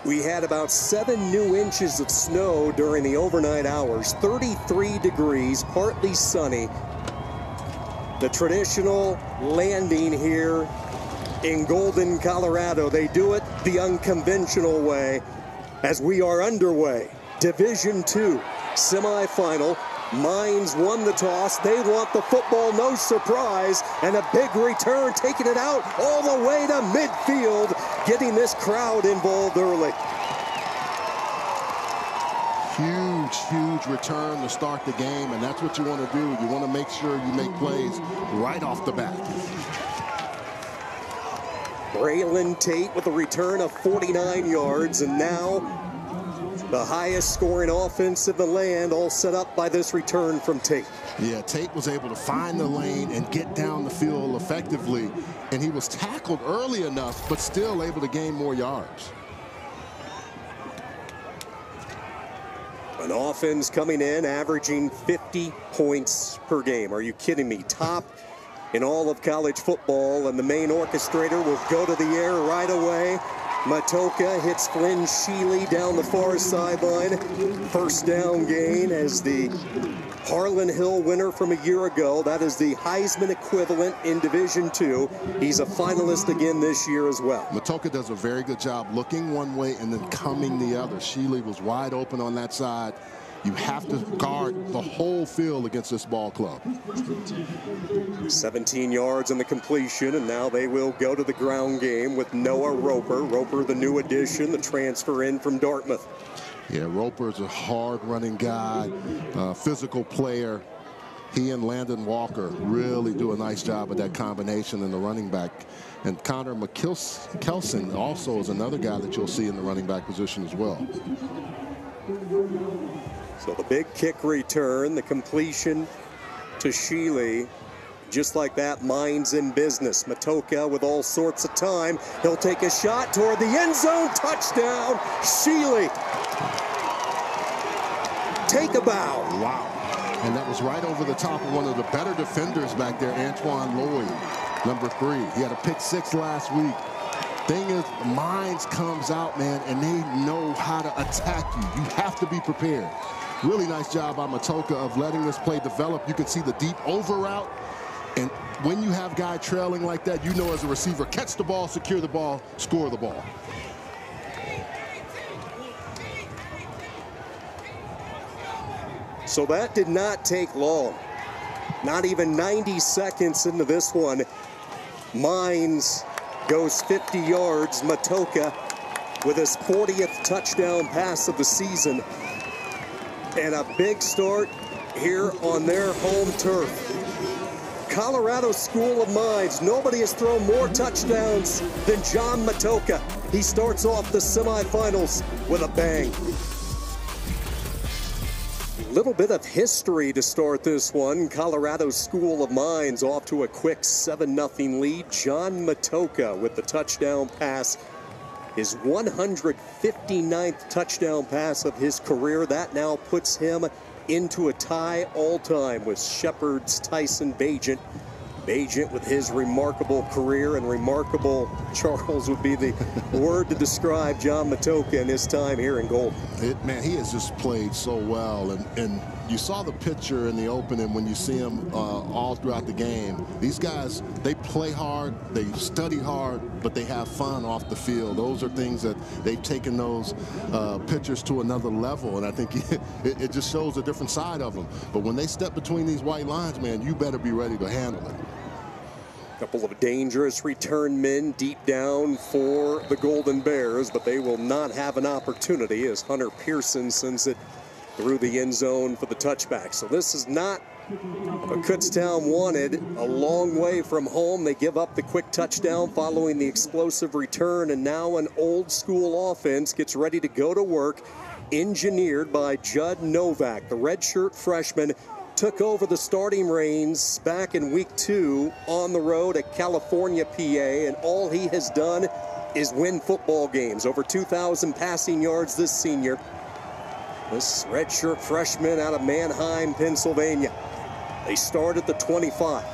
We had about 7 new inches of snow during the overnight hours, 33 degrees, partly sunny. The traditional landing here in Golden, Colorado. They do it the unconventional way as we are underway. Division II semifinal. Mines won the toss. They want the football, no surprise. And a big return, taking it out all the way to midfield, getting this crowd involved early. Huge return to start the game, and that's what you want to do. You want to make sure you make plays right off the bat. Braylon Tate with a return of 49 yards, and now the highest scoring offense in the land, all set up by this return from Tate. Yeah, Tate was able to find the lane and get down the field effectively, and he was tackled early enough, but still able to gain more yards. An offense coming in, averaging 50 points per game. Are you kidding me? Top in all of college football, and the main orchestrator will go to the air right away. Matoka hits Flynn Sheely down the far sideline. First down gain as the Harlan Hill winner from a year ago. That is the Heisman equivalent in Division II. He's a finalist again this year as well. Matoka does a very good job looking one way and then coming the other. Sheely was wide open on that side. You have to guard the whole field against this ball club. 17 yards in the completion, and now they will go to the ground game with Noah Roper. Roper, the new addition, the transfer in from Dartmouth. Yeah, Roper's a hard-running guy, physical player. He and Landon Walker really do a nice job of that combination in the running back. And Connor McKelson also is another guy that you'll see in the running back position as well. So the big kick return, the completion to Sheely. Just like that, Mines in business. Matoka with all sorts of time. He'll take a shot toward the end zone. Touchdown, Sheely. Take a bow. Wow. And that was right over the top of one of the better defenders back there, Antoine Lloyd, number 3. He had a pick 6 last week. Thing is, Mines comes out, man, and they know how to attack you. You have to be prepared. Really nice job by Matoka of letting this play develop. You can see the deep over route. And when you have guy trailing like that, you know as a receiver, catch the ball, secure the ball, score the ball. So that did not take long. Not even 90 seconds into this one. Mines goes 50 yards. Matoka with his 40th touchdown pass of the season. And a big start here on their home turf. Colorado School of Mines. Nobody has thrown more touchdowns than John Matoka. He starts off the semifinals with a bang. Little bit of history to start this one. Colorado School of Mines off to a quick 7-0 lead. John Matoka with the touchdown pass. His 159th touchdown pass of his career. That now puts him into a tie all-time with Shepherd's Tyson Bagent. Bagent with his remarkable career, and remarkable, Charles, would be the word to describe John Matoka in his time here in Golden. Man, he has just played so well, and you saw the picture in the opening when you see him all throughout the game. These guys, they play hard, they study hard, but they have fun off the field. Those are things that they've taken those pictures to another level, and I think it just shows a different side of them. But when they step between these white lines, man, you better be ready to handle it. Couple of dangerous return men deep down for the Golden Bears, but they will not have an opportunity as Hunter Pearson sends it through the end zone for the touchback. So this is not what Kutztown wanted. A long way from home. They give up the quick touchdown following the explosive return, and now an old school offense gets ready to go to work, engineered by Judd Novak, the redshirt freshman. Took over the starting reins back in week 2 on the road at California, PA, and all he has done is win football games. Over 2,000 passing yards this senior. This redshirt freshman out of Manheim, Pennsylvania. They start at the 25.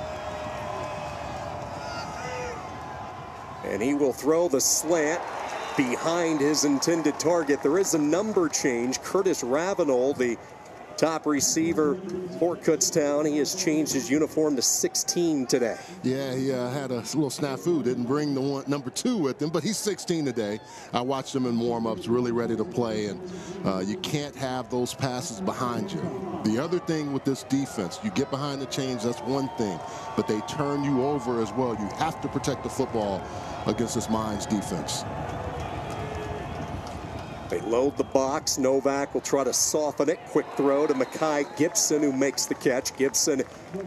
And he will throw the slant behind his intended target. There is a number change. Curtis Ravenel, the top receiver for Kutztown, he has changed his uniform to 16 today. Yeah, he had a little snafu. Didn't bring the number 2 with him, but he's 16 today. I watched him in warm-ups, really ready to play, and you can't have those passes behind you. The other thing with this defense, you get behind the chains, that's one thing, but they turn you over as well. You have to protect the football against this Mines defense. They load the box. Novak will try to soften it. Quick throw to Mackay Gibson, who makes the catch. Gibson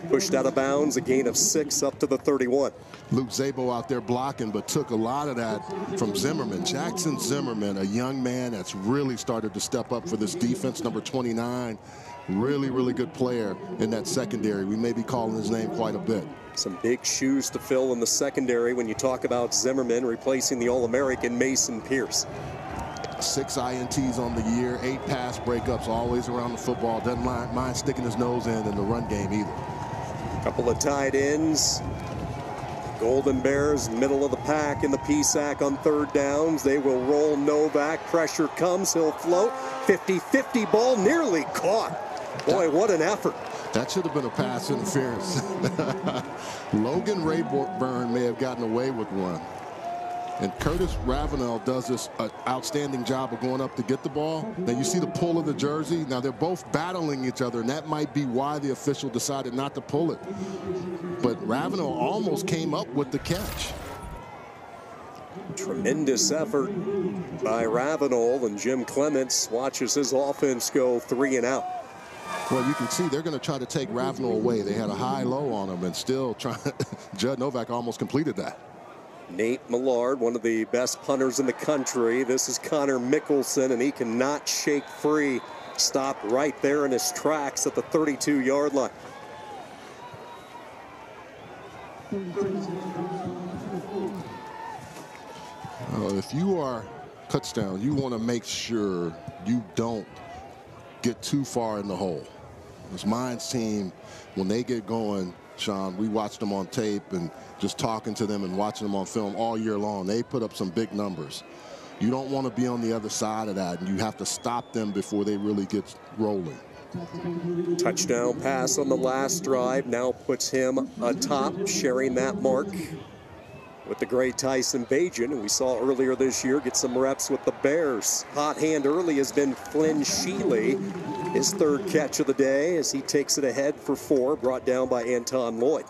pushed out of bounds, a gain of 6 up to the 31. Luke Szabo out there blocking, but took a lot of that from Zimmerman. Jackson Zimmerman, a young man that's really started to step up for this defense, number 29. Really, really good player in that secondary. We may be calling his name quite a bit. Some big shoes to fill in the secondary when you talk about Zimmerman replacing the All-American Mason Pierce. 6 INTs on the year, 8 pass breakups, always around the football. Doesn't mind sticking his nose in the run game either. Couple of tight ends. Golden Bears, middle of the pack in the PSAC on 3rd downs. They will roll Novak. Pressure comes. He'll float. 50-50 ball nearly caught. Boy, what an effort. That should have been a pass interference. Logan Rayburn may have gotten away with one. And Curtis Ravenel does this outstanding job of going up to get the ball. Now you see the pull of the jersey. Now they're both battling each other, and that might be why the official decided not to pull it. But Ravenel almost came up with the catch. Tremendous effort by Ravenel, and Jim Clements watches his offense go 3 and out. Well, you can see they're going to try to take Ravenel away. They had a high-low on him and still trying. Judd Novak almost completed that. Nate Millard, one of the best punters in the country. This is Connor Mickelson, and he cannot shake free. Stopped right there in his tracks at the 32-yard line. If you are Kutztown, you want to make sure you don't get too far in the hole. This Mines team, when they get going, Sean, we watched them on tape and just talking to them and watching them on film all year long. They put up some big numbers. You don't want to be on the other side of that, and you have to stop them before they really get rolling. Touchdown pass on the last drive now puts him atop, sharing that mark with the great Tyson Bajan, who we saw earlier this year get some reps with the Bears. Hot hand early has been Flynn Shealy, his 3rd catch of the day as he takes it ahead for 4, brought down by Anton Lloyd.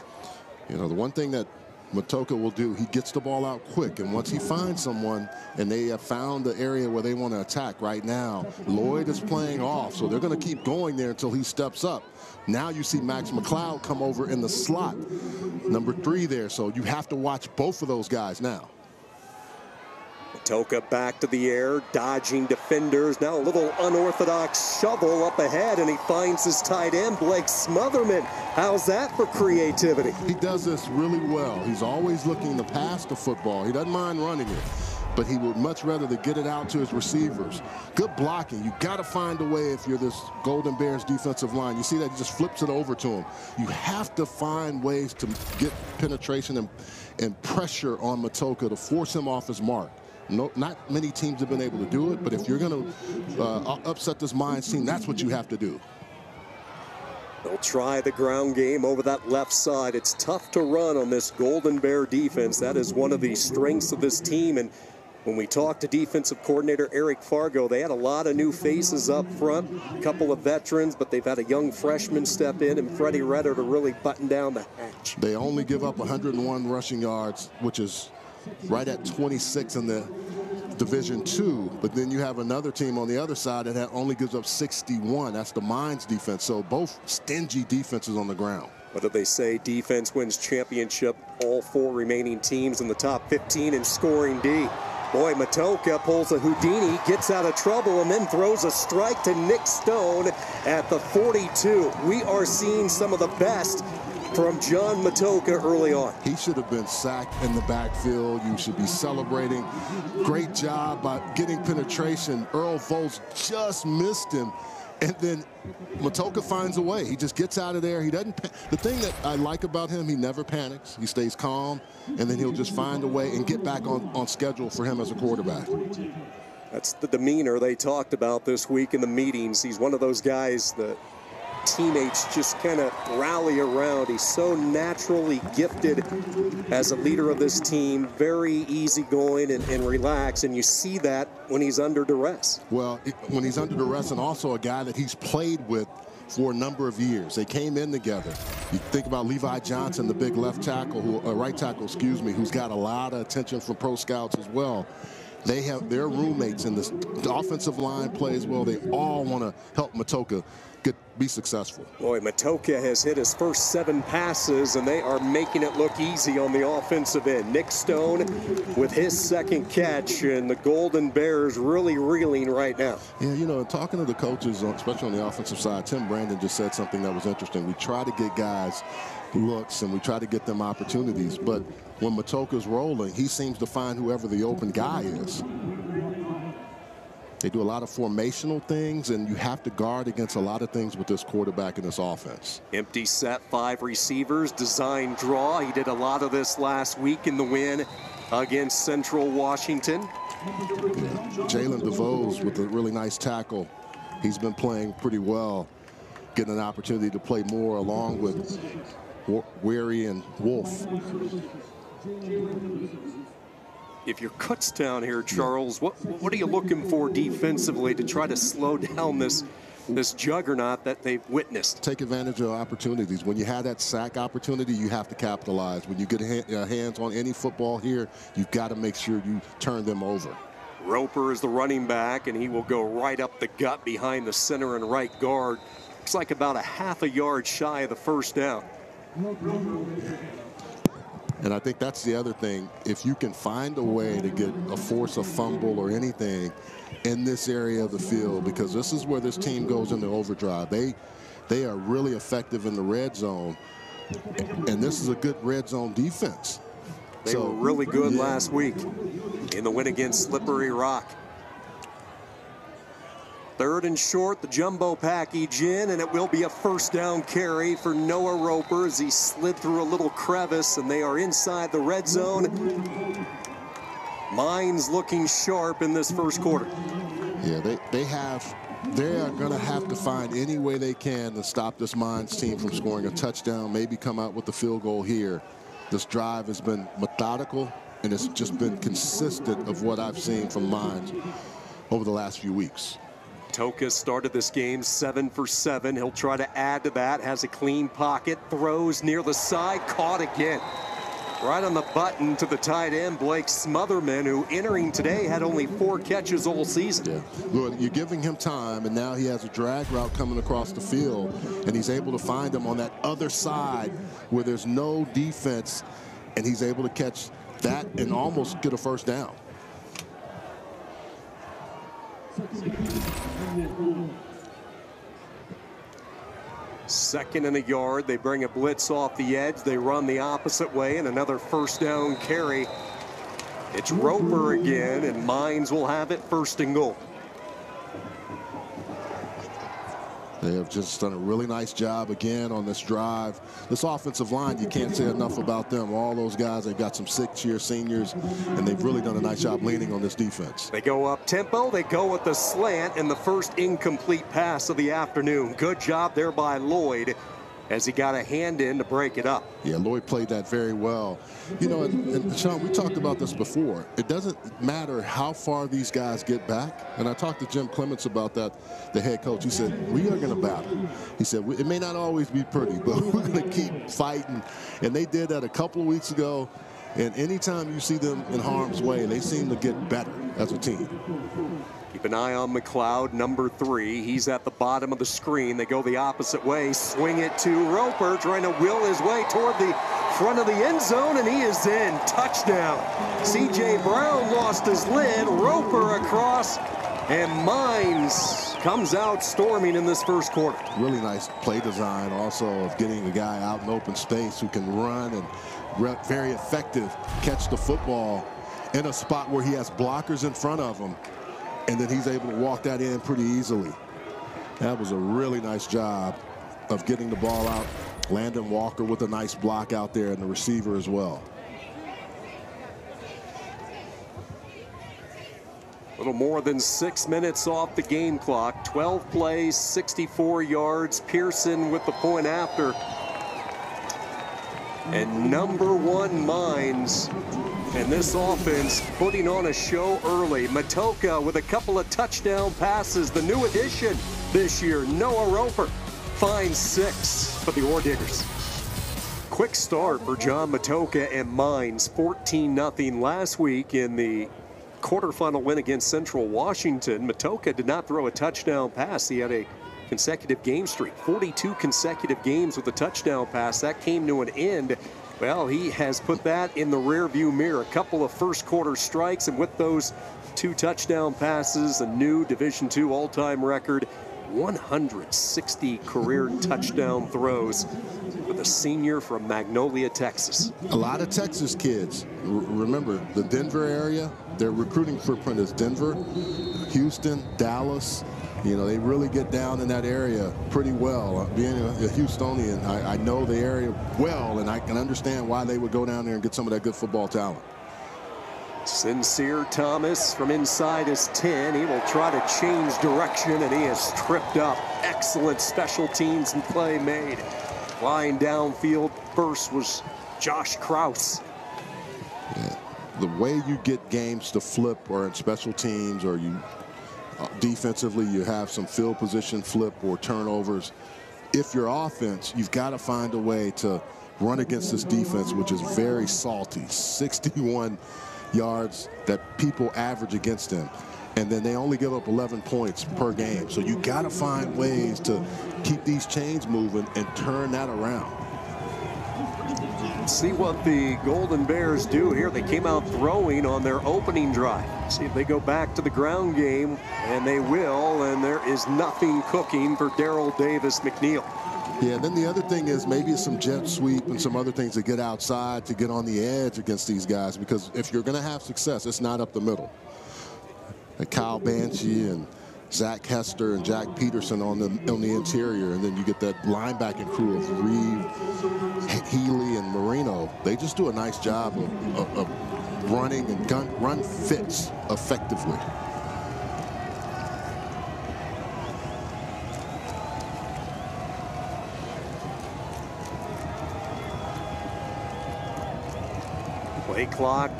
You know, the one thing that Matoka will do, he gets the ball out quick, and once he finds someone and they have found the area where they want to attack right now, Lloyd is playing off, so they're going to keep going there until he steps up. Now you see Max McLeod come over in the slot, number 3 there, so you have to watch both of those guys now. Matoka back to the air, dodging defenders. Now a little unorthodox shovel up ahead, and he finds his tight end, Blake Smotherman. How's that for creativity? He does this really well. He's always looking to pass the football. He doesn't mind running it, but he would much rather to get it out to his receivers. Good blocking. You got to find a way if you're this Golden Bears defensive line. You see that he just flips it over to him. You have to find ways to get penetration and pressure on Matoka to force him off his mark. No, not many teams have been able to do it, but if you're going to upset this Mines team, that's what you have to do. They'll try the ground game over that left side. It's tough to run on this Golden Bear defense. That is one of the strengths of this team. And when we talked to defensive coordinator Eric Fargo, they had a lot of new faces up front, a couple of veterans, but they've had a young freshman step in, and Freddie Redder to really button down the hatch. They only give up 101 rushing yards, which is right at 26 in the Division II, but then you have another team on the other side that only gives up 61. That's the Mines defense. So both stingy defenses on the ground. What do they say? Defense wins championship. All 4 remaining teams in the top 15 in scoring D. Boy, Matoka pulls a Houdini, gets out of trouble, and then throws a strike to Nick Stone at the 42. We are seeing some of the best from John Matoka early on. He should have been sacked in the backfield. You should be celebrating. Great job by getting penetration. Earl Volz just missed him, And then Matocha finds a way. He just gets out of there. He doesn't. The thing that I like about him, he never panics. He stays calm, and then he'll just find a way and get back on schedule for him as a quarterback. That's the demeanor they talked about this week in the meetings. He's one of those guys that teammates just kind of rally around. He's so naturally gifted as a leader of this team, very easygoing and relaxed, and you see that when he's under duress. Well, when he's under duress, and also a guy that he's played with for a number of years. They came in together. You think about Levi Johnson, the big left tackle, right tackle, excuse me, who's got a lot of attention from pro scouts as well. They have their roommates in the offensive line play as well. They all want to help Matocha be successful. Boy, Matocha has hit his first 7 passes, and they are making it look easy on the offensive end. Nick Stone with his second catch, and the Golden Bears really reeling right now. Yeah, you know, talking to the coaches, especially on the offensive side, Tim Brandon just said something that was interesting. We try to get guys looks, and we try to get them opportunities, but when Matocha's rolling, he seems to find whoever the open guy is. They do a lot of formational things, and you have to guard against a lot of things with this quarterback in this offense. Empty set, 5 receivers, design draw. He did a lot of this last week in the win against Central Washington. Yeah. Jalen DeVos with a really nice tackle. He's been playing pretty well, getting an opportunity to play more along with Weary and Wolf. If you're Kutztown here, Charles, what are you looking for defensively to try to slow down this juggernaut that they've witnessed? Take advantage of opportunities. When you have that sack opportunity, you have to capitalize. When you get hands on any football here, you've got to make sure you turn them over. Roper is the running back, and he will go right up the gut behind the center and right guard. Looks like about a half a yard shy of the first down. And I think that's the other thing. If you can find a way to force a fumble or anything in this area of the field, because this is where this team goes into overdrive. They are really effective in the red zone, and this is a good red zone defense. They were really good last week in the win against Slippery Rock. 3rd and short, the jumbo package in, and it will be a first down carry for Noah Roper as he slid through a little crevice, and they are inside the red zone. Mines looking sharp in this first quarter. Yeah, they are going to have to find any way they can to stop this Mines team from scoring a touchdown, maybe come out with the field goal here. This drive has been methodical, and it's just been consistent of what I've seen from Mines over the last few weeks. Toka started this game 7 for 7. He'll try to add to that. Has a clean pocket. Throws near the side. Caught again. Right on the button to the tight end, Blake Smotherman, who entering today had only 4 catches all season. Yeah. Look, you're giving him time, and now he has a drag route coming across the field, and he's able to find him on that other side where there's no defense, and he's able to catch that and almost get a first down. Second and a yard. They bring a blitz off the edge. They run the opposite way, and another first down carry. It's Roper again, and Mines will have it 1st and goal. They have just done a really nice job again on this drive. This offensive line, you can't say enough about them. All those guys, they've got some 6-year seniors, and they've really done a nice job leaning on this defense. They go up tempo. They go with the slant, and the first incomplete pass of the afternoon. Good job there by Lloyd as he got a hand in to break it up. Yeah, Lloyd played that very well. You know, and Sean, we talked about this before. It doesn't matter how far these guys get back. And I talked to Jim Clements about that, the head coach. He said, we are going to battle. He said, it may not always be pretty, but we're going to keep fighting. And they did that a couple of weeks ago. And anytime you see them in harm's way, they seem to get better as a team. Keep an eye on McLeod, number 3. He's at the bottom of the screen. They go the opposite way. Swing it to Roper, trying to will his way toward the front of the end zone, and he is in. Touchdown. C.J. Brown lost his lid. Roper across, and Mines comes out storming in this first quarter. Really nice play design also of getting a guy out in open space who can run and very effective catch the football in a spot where he has blockers in front of him. And then he's able to walk that in pretty easily. That was a really nice job of getting the ball out. Landon Walker with a nice block out there, and the receiver as well. A little more than 6 minutes off the game clock. 12 plays, 64 yards. Pearson with the point after. And #1 Mines. And this offense putting on a show early. Matoka with a couple of touchdown passes. The new addition this year, Noah Roper, finds 6 for the Ore Diggers. Quick start for John Matoka and Mines. 14-0 last week in the quarterfinal win against Central Washington. Matoka did not throw a touchdown pass. He had a consecutive game streak, 42 consecutive games with a touchdown pass. That came to an end. Well, he has put that in the rearview mirror. A couple of first quarter strikes, and with those 2 touchdown passes, a new Division II all-time record, 160 career touchdown throws for the senior from Magnolia, Texas. A lot of Texas kids. Remember, the Denver area, their recruiting footprint is Denver, Houston, Dallas. You know, they really get down in that area pretty well. Being a Houstonian, I know the area well, and I can understand why they would go down there and get some of that good football talent. Sincere Thomas from inside his 10. He will try to change direction, and he is tripped up. Excellent special teams and play made. Flying downfield first was Josh Krause. Yeah. The way you get games to flip, or in special teams, or you defensively, you have some field position flip or turnovers. If you're offense, you've got to find a way to run against this defense, which is very salty. 61 yards that people average against them, and then they only give up 11 points per game. So you got to find ways to keep these chains moving and turn that around. See what the Golden Bears do here. They came out throwing on their opening drive. See if they go back to the ground game, and they will, and there is nothing cooking for Darrell Davis McNeil. Yeah, and then the other thing is maybe some jet sweep and some other things to get outside, to get on the edge against these guys, because if you're going to have success, it's not up the middle. And Kyle Banshee and Zach Hester and Jack Peterson on the interior, and then you get that linebacking crew of Reeve, Healy, and Marino. They just do a nice job of running and run fits effectively. Play clock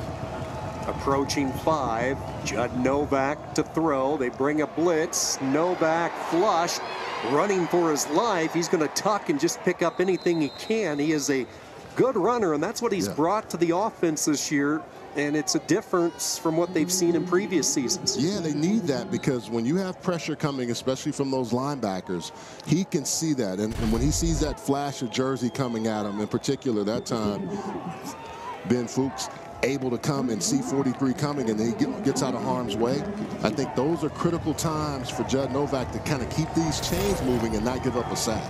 approaching 5. Judd Novak to throw. They bring a blitz. Novak flush, running for his life. He's going to tuck and just pick up anything he can. He is a good runner, and that's what he's brought to the offense this year. And it's a difference from what they've seen in previous seasons. Yeah, they need that, because when you have pressure coming, especially from those linebackers, he can see that. And when he sees that flash of jersey coming at him, in particular that time, Ben Fuchs able to come and see 43 coming, and then he gets out of harm's way. I think those are critical times for Judd Novak to kind of keep these chains moving and not give up a sack.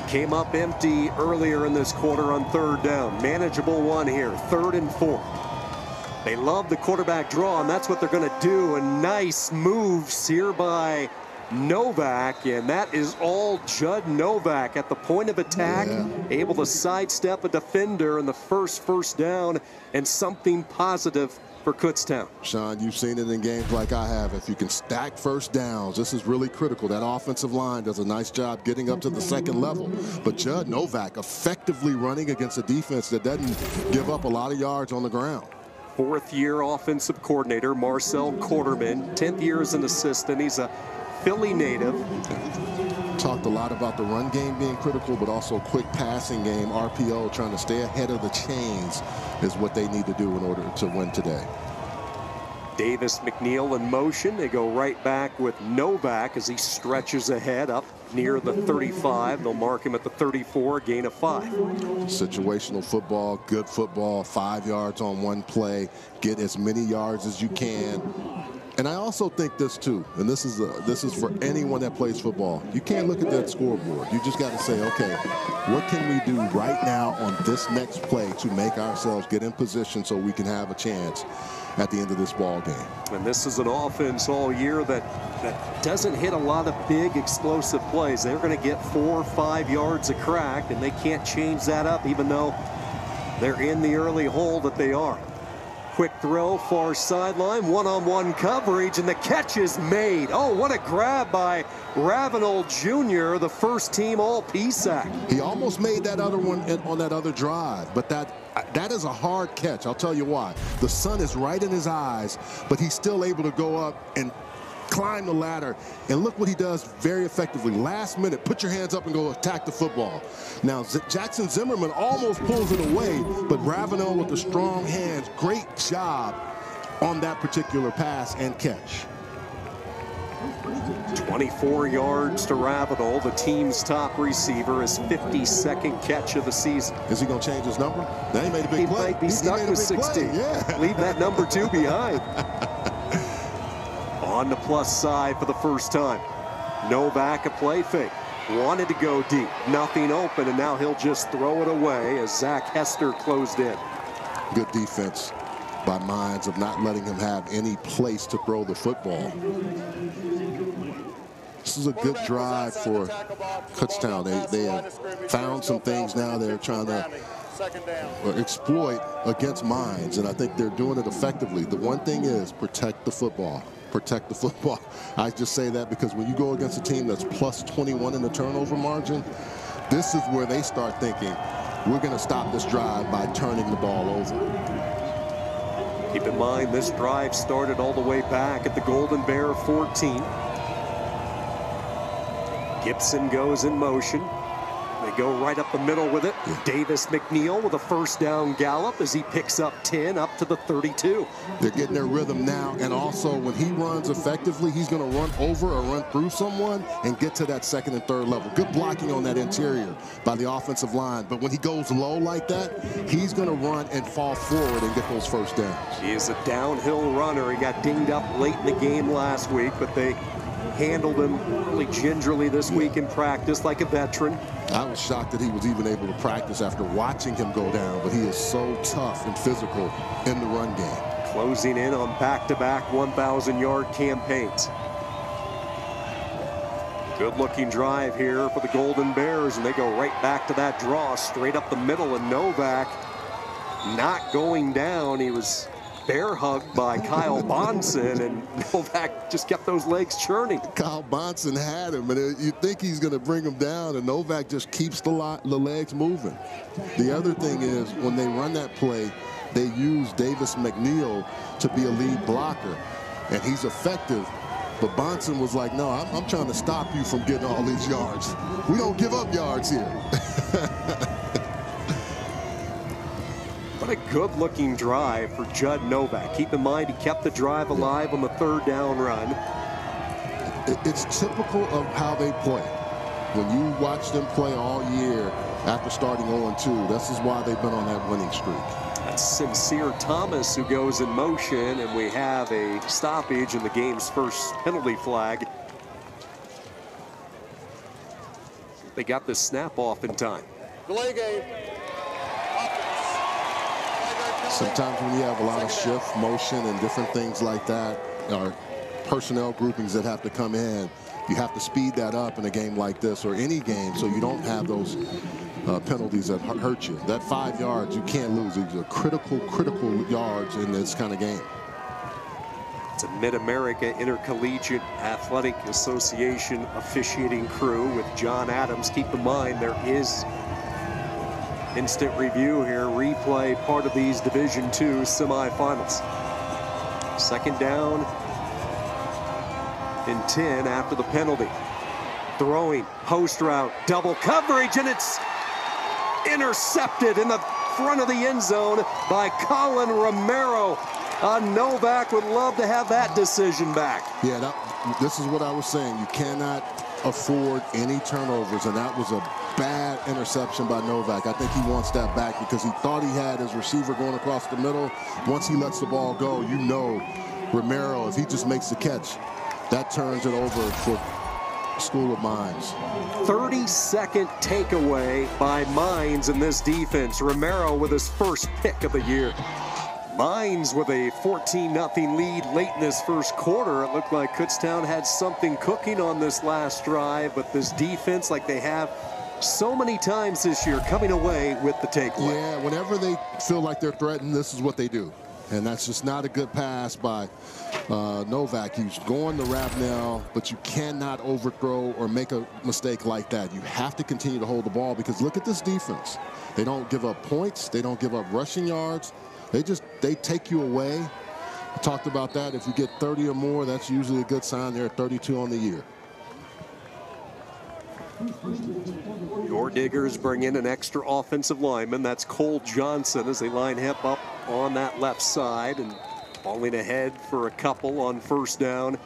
Came up empty earlier in this quarter on 3rd down. Manageable one here, 3rd and 4. They love the quarterback draw, and that's what they're going to do. And nice moves here by Novak, and that is all Judd Novak at the point of attack, able to sidestep a defender in the first down, and something positive for Kutztown. Sean, you've seen it in games like I have. If you can stack first downs, this is really critical. That offensive line does a nice job getting up to the 2nd level. But Judd Novak effectively running against a defense that doesn't give up a lot of yards on the ground. 4th-year offensive coordinator Marcel Quarterman, 10th year as an assistant. He's a Philly native. Talked a lot about the run game being critical, but also quick passing game, RPO, trying to stay ahead of the chains is what they need to do in order to win today. Davis McNeil in motion. They go right back with Novak as he stretches ahead up near the 35. They'll mark him at the 34, gain of 5. Situational football, good football, 5 yards on one play. Get as many yards as you can. And I also think this too, and this is for anyone that plays football. You can't look at that scoreboard. You just got to say, okay, what can we do right now on this next play to make ourselves get in position so we can have a chance at the end of this ball game. And this is an offense all year that doesn't hit a lot of big explosive plays. They're going to get 4 or 5 yards a crack, and they can't change that up even though they're in the early hole that they are. Quick throw, far sideline, one-on-one coverage, and the catch is made. Oh, what a grab by Ravenel Jr., the first team all-PSAC. He almost made that other one on that other drive, but that is a hard catch. I'll tell you why. The sun is right in his eyes, but he's still able to go up and climb the ladder, and look what he does very effectively. Last minute, put your hands up and go attack the football. Now, Jackson Zimmerman almost pulls it away, but Ravenel with the strong hands, great job on that particular pass and catch. 24 yards to Ravenel, the team's top receiver, his 52nd catch of the season. Is he going to change his number? Now he made a big play. He might be stuck with 16. Yeah. Leave that number 2 behind. On the plus side for the first time. Novak, a play fake. Wanted to go deep. Nothing open, and now he'll just throw it away as Zach Hester closed in. Good defense by Mines of not letting him have any place to throw the football. This is a good drive for Kutztown. They have found some things now they're trying to exploit against Mines, and I think they're doing it effectively. The one thing is protect the football. Protect the football. I just say that because when you go against a team that's plus 21 in the turnover margin, this is where they start thinking, we're going to stop this drive by turning the ball over. Keep in mind, this drive started all the way back at the Golden Bear 14. Gibson goes in motion. They go right up the middle with it. Yeah. Davis McNeil with a first down gallop as he picks up 10 up to the 32. They're getting their rhythm now, and also when he runs effectively, he's going to run over or run through someone and get to that second and third level. Good blocking on that interior by the offensive line, but when he goes low like that, he's going to run and fall forward and get those first downs. He is a downhill runner. He got dinged up late in the game last week, but they handled him really gingerly this week in practice like a veteran. I was shocked that he was even able to practice after watching him go down, but he is so tough and physical in the run game. Closing in on back-to-back 1,000-yard campaigns. Good-looking drive here for the Golden Bears, and they go right back to that draw, straight up the middle, and Novak not going down. He was bear hugged by Kyle Bonson, and Novak just kept those legs churning. Kyle Bonson had him, and you think he's going to bring him down, and Novak just keeps the legs moving. The other thing is, when they run that play, they use Davis McNeil to be a lead blocker, and he's effective. But Bonson was like, no, I'm trying to stop you from getting all these yards. We don't give up yards here. What a good-looking drive for Judd Novak. Keep in mind, he kept the drive alive on the third down run. It's typical of how they play. When you watch them play all year after starting 0-2, this is why they've been on that winning streak. That's Sincere Thomas who goes in motion, and we have a stoppage in the game's first penalty flag. They got the snap off in time. Delay game. Sometimes when you have a lot of shift, motion, and different things like that, or personnel groupings that have to come in, you have to speed that up in a game like this or any game so you don't have those penalties that hurt you. That 5 yards, you can't lose. These are critical yards in this kind of game. It's a Mid-America Intercollegiate Athletic Association officiating crew with John Adams. Keep in mind, there is instant review here, replay, part of these Division II semifinals. Second down and 10 after the penalty. Throwing, post route, double coverage, and it's intercepted in the front of the end zone by Colin Romero. Novak would love to have that decision back. Yeah, this is what I was saying. You cannot afford any turnovers, and that was a bad interception by Novak. I think he wants that back because he thought he had his receiver going across the middle. Once he lets the ball go, you know Romero, if he just makes the catch, that turns it over for School of Mines. 32nd takeaway by Mines in this defense. Romero with his first pick of the year. Mines with a 14-0 lead late in this first quarter. It looked like Kutztown had something cooking on this last drive, but this defense, like they have so many times this year, coming away with the takeaway. Yeah, whenever they feel like they're threatened, this is what they do. And that's just not a good pass by Novak. He's going to Ravenel, but you cannot overthrow or make a mistake like that. You have to continue to hold the ball because look at this defense. They don't give up points. They don't give up rushing yards. They take you away. I talked about that. If you get 30 or more, that's usually a good sign. They're at 32 on the year. Your Diggers bring in an extra offensive lineman. That's Cole Johnson as they line him up on that left side and falling ahead for a couple on first down.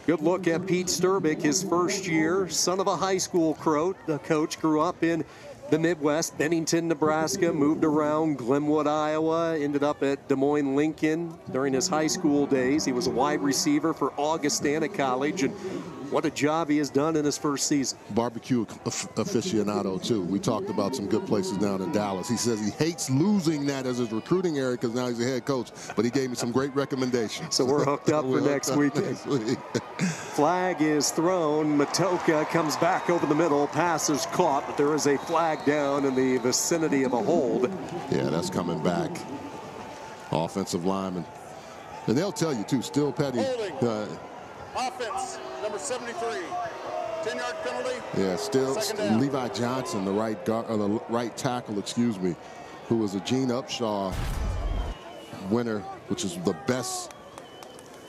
Good look at Pete Sturbick, his first year, son of a high school coach, grew up in the Midwest, Bennington, Nebraska, moved around Glenwood, Iowa, ended up at Des Moines Lincoln during his high school days. He was a wide receiver for Augustana College, and what a job he has done in his first season. Barbecue aficionado, too. We talked about some good places down in Dallas. He says he hates losing that as his recruiting area because now he's a head coach, but he gave me some great recommendations. So we're hooked up for next weekend. Flag is thrown. Matoka comes back over the middle. Pass is caught, but there is a flag down in the vicinity of a hold. Yeah, that's coming back. Offensive lineman. And they'll tell you, too, still petty. Offense, number 73. 10-yard penalty. Yeah, still Levi Johnson, the right tackle, excuse me, who was a Gene Upshaw winner, which is the best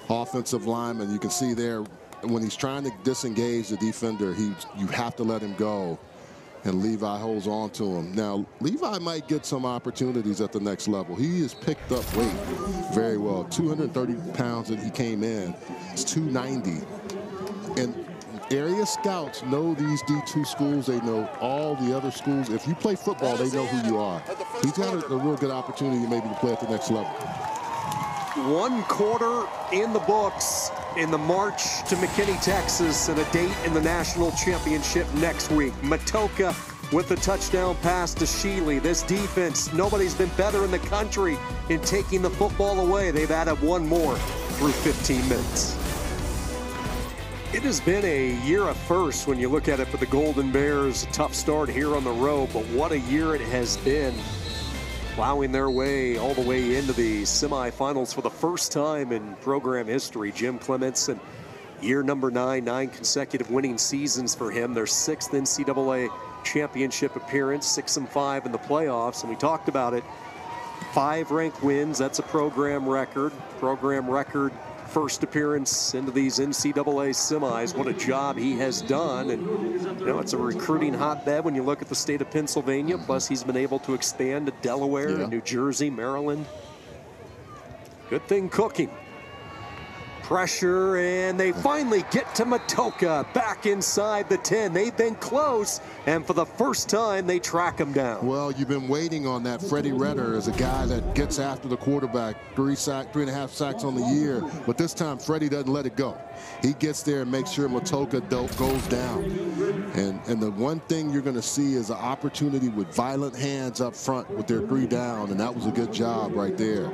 offensive lineman. You can see there when he's trying to disengage the defender, you have to let him go, and Levi holds on to him. Now, Levi might get some opportunities at the next level. He has picked up weight very well. 230 pounds that he came in. It's 290. And area scouts know these D2 schools. They know all the other schools. If you play football, they know who you are. He's got a real good opportunity maybe to play at the next level. 1 quarter in the books in the march to McKinney, Texas, and a date in the national championship next week. Matoka with the touchdown pass to Sheely. This defense, nobody's been better in the country in taking the football away. They've added one more through 15 minutes. It has been a year of firsts when you look at it for the Golden Bears. A tough start here on the road, but what a year it has been. Plowing their way all the way into the semifinals for the first time in program history. Jim Clements, and year number 9 consecutive winning seasons for him. Their 6th NCAA championship appearance, 6-5 in the playoffs. And we talked about it, 5 ranked wins. That's a program record. First appearance into these NCAA semis. What a job he has done. And, you know, it's a recruiting hotbed when you look at the state of Pennsylvania. Plus, he's been able to expand to Delaware and New Jersey, Maryland. Good thing cooking. Pressure, and they finally get to Matoka back inside the 10. They've been close, and for the first time, they track him down. Well, you've been waiting on that. Freddie Redder is a guy that gets after the quarterback. 3.5 sacks on the year, but this time Freddie doesn't let it go. He gets there and makes sure Matoka goes down. And the one thing you're going to see is an opportunity with violent hands up front with their 3 down, and that was a good job right there.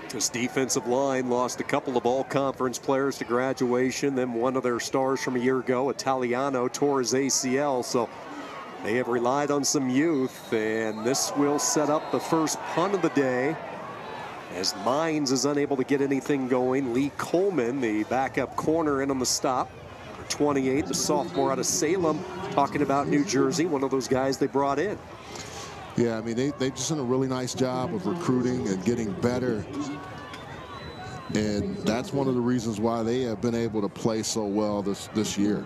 This defensive line lost a couple of all-conference players to graduation. Then one of their stars from a year ago, Italiano, tore his ACL. So they have relied on some youth, and this will set up the first punt of the day. As Mines is unable to get anything going, Lee Coleman, the backup corner, in on the stop. 28, the sophomore out of Salem, talking about New Jersey, one of those guys they brought in. Yeah, I mean, they've just done a really nice job of recruiting and getting better. And that's one of the reasons why they have been able to play so well this year.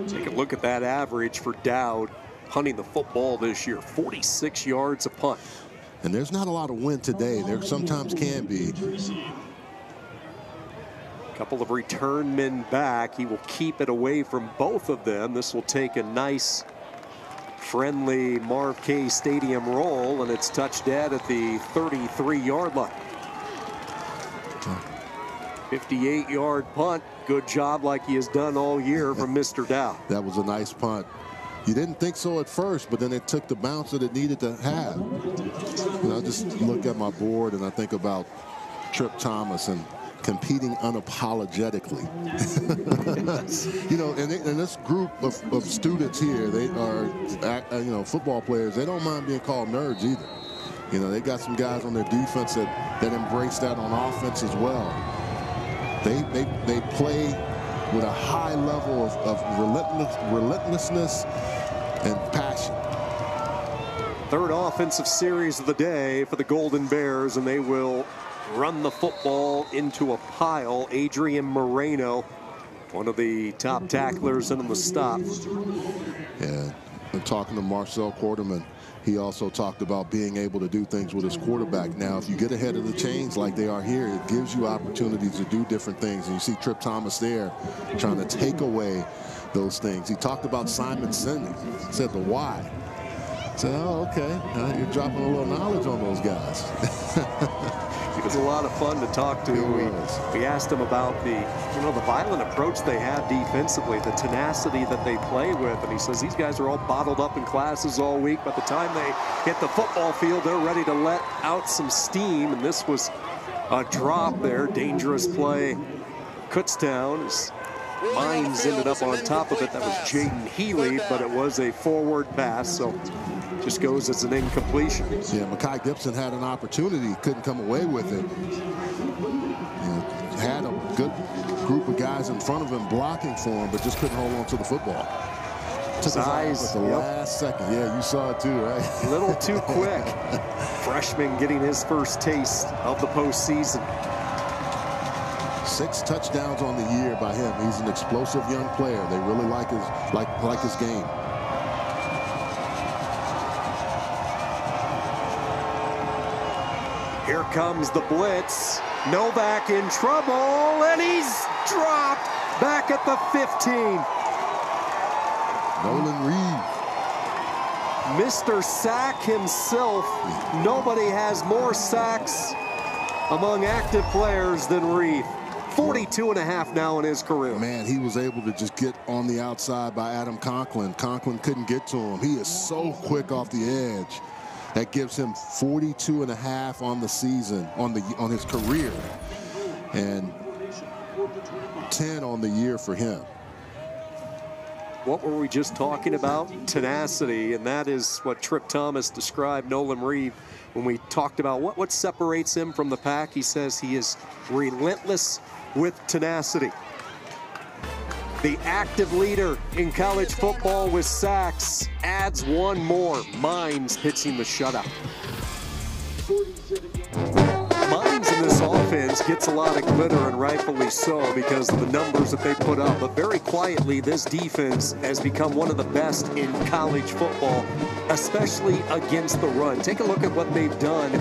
Take a look at that average for Dowd punting the football this year, 46 yards a punt. And there's not a lot of wind today. There sometimes can be. Couple of return men back. He will keep it away from both of them. This will take a nice friendly Marv K Stadium roll, and it's touched dead at the 33-yard line. 58-yard punt. Good job like he has done all year from Mr. Dow. That was a nice punt. You didn't think so at first, but then it took the bounce that it needed to have. You know, I just look at my board and I think about Trip Thomas and competing unapologetically. You know, and this group of students here, they are, you know, football players. They don't mind being called nerds either. You know, they got some guys on their defense that embrace that on offense as well. They play with a high level of relentlessness and passion. Third offensive series of the day for the Golden Bears, and they will run the football into a pile. Adrian Moreno, one of the top tacklers in the stop. Yeah, and talking to Marcel Quarterman, he also talked about being able to do things with his quarterback. Now, if you get ahead of the chains like they are here, it gives you opportunities to do different things. And you see Trip Thomas there trying to take away those things. He talked about Simon Sinek, said the why. Said, oh, okay, you're dropping a little knowledge on those guys. He was a lot of fun to talk to. We asked him about the violent approach they have defensively, the tenacity that they play with, and he says these guys are all bottled up in classes all week. By the time they hit the football field, they're ready to let out some steam, and this was a drop there. Dangerous play. Kutztown. Mines ended up on top of it. That was Jaden Healy, but it was a forward pass, so just goes as an incompletion. Yeah, Makai Gibson had an opportunity, couldn't come away with it. Had a good group of guys in front of him blocking for him, but just couldn't hold on to the football. Took his eyes at the last second. Yeah, you saw it too, right? A little too quick. Freshman getting his first taste of the postseason. 6 touchdowns on the year by him. He's an explosive young player. They really like his game. Here comes the blitz. Novak in trouble, and he's dropped back at the 15. Nolan Reed. Mr. Sack himself. Nobody has more sacks among active players than Reed. 42.5 now in his career. Man, he was able to just get on the outside by Adam Conklin. Conklin couldn't get to him. He is so quick off the edge. That gives him 42.5 on the season, on his career, and 10 on the year for him. What were we just talking about? Tenacity, and that is what Trip Thomas described Nolan Reed when we talked about what separates him from the pack. He says he is relentless with tenacity. The active leader in college football with sacks adds one more. Mines pitching the shutout. Mines in this offense gets a lot of glitter, and rightfully so, because of the numbers that they put up. But very quietly, this defense has become one of the best in college football, especially against the run. Take a look at what they've done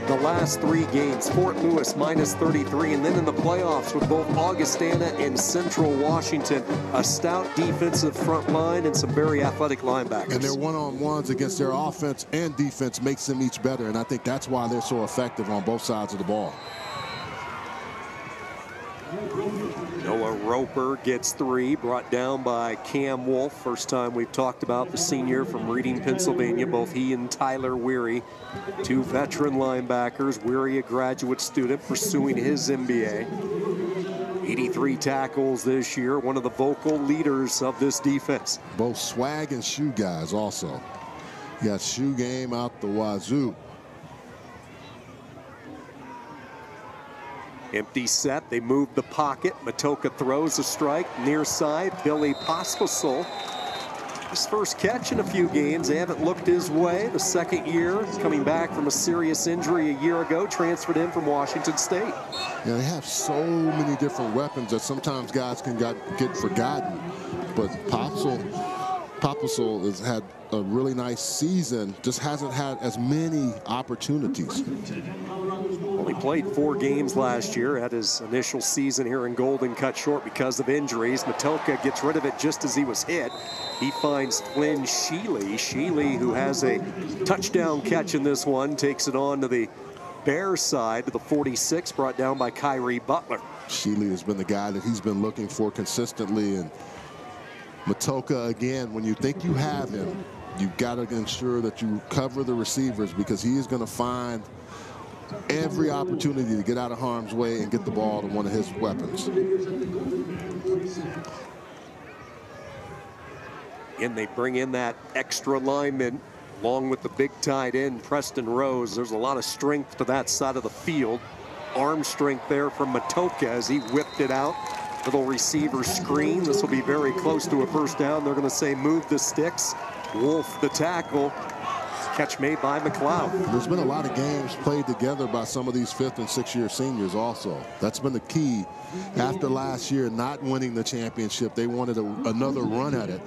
the last 3 games. Fort Lewis -33, and then in the playoffs with both Augustana and Central Washington. A stout defensive front line and some very athletic linebackers. And their one-on-ones against their offense and defense makes them each better, and I think that's why they're so effective on both sides of the ball. Noah Roper gets 3, brought down by Cam Wolf. First time we've talked about the senior from Reading, Pennsylvania. Both he and Tyler Weary, 2 veteran linebackers. Weary, a graduate student pursuing his MBA. 83 tackles this year, one of the vocal leaders of this defense. Both swag and shoe guys also. You got shoe game out the wazoo. Empty set, they move the pocket. Matoka throws a strike, near side. Billy Pospisil, his first catch in a few games. They haven't looked his way. The second year, coming back from a serious injury a year ago, transferred in from Washington State. Yeah, they have so many different weapons that sometimes guys can get forgotten. But Pospisil has had a really nice season, just hasn't had as many opportunities. Only only played 4 games last year. Had his initial season here in Golden cut short because of injuries. Matocha gets rid of it just as he was hit. He finds Flynn Sheely. Sheely, who has a touchdown catch in this one, takes it on to the Bears side to the 46, brought down by Kyrie Butler. Sheely has been the guy that he's been looking for consistently. And Matocha, again, when you think you have him, you've got to ensure that you cover the receivers, because he is going to find every opportunity to get out of harm's way and get the ball to one of his weapons. And they bring in that extra lineman along with the big tight end, Preston Rose. There's a lot of strength to that side of the field. Arm strength there from Matocha as he whipped it out. Little receiver screen. This will be very close to a first down. They're going to say move the sticks. Wolf the tackle. Catch made by McLeod. There's been a lot of games played together by some of these 5th and 6th year seniors also. That's been the key. After last year not winning the championship, they wanted another run at it.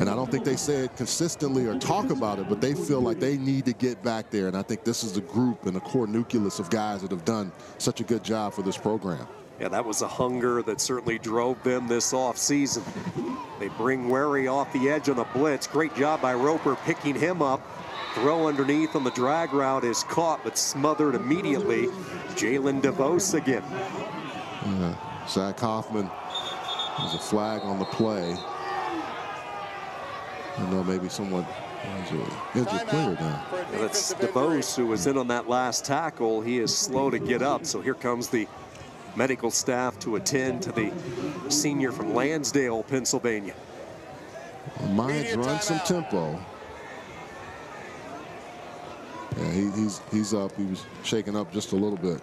And I don't think they say it consistently or talk about it, but they feel like they need to get back there. And I think this is the group and the core nucleus of guys that have done such a good job for this program. Yeah, that was a hunger that certainly drove them this offseason. They bring Wary off the edge on a blitz. Great job by Roper picking him up. Throw underneath on the drag route is caught but smothered immediately. Jalen DeVos again. Zach Hoffman, there's a flag on the play. I know maybe someone injured player now. That's DeVos who was in on that last tackle. He is slow to get up, so here comes the medical staff to attend to the senior from Lansdale, Pennsylvania. Mines run some tempo. Yeah, he's up. He was shaken up just a little bit.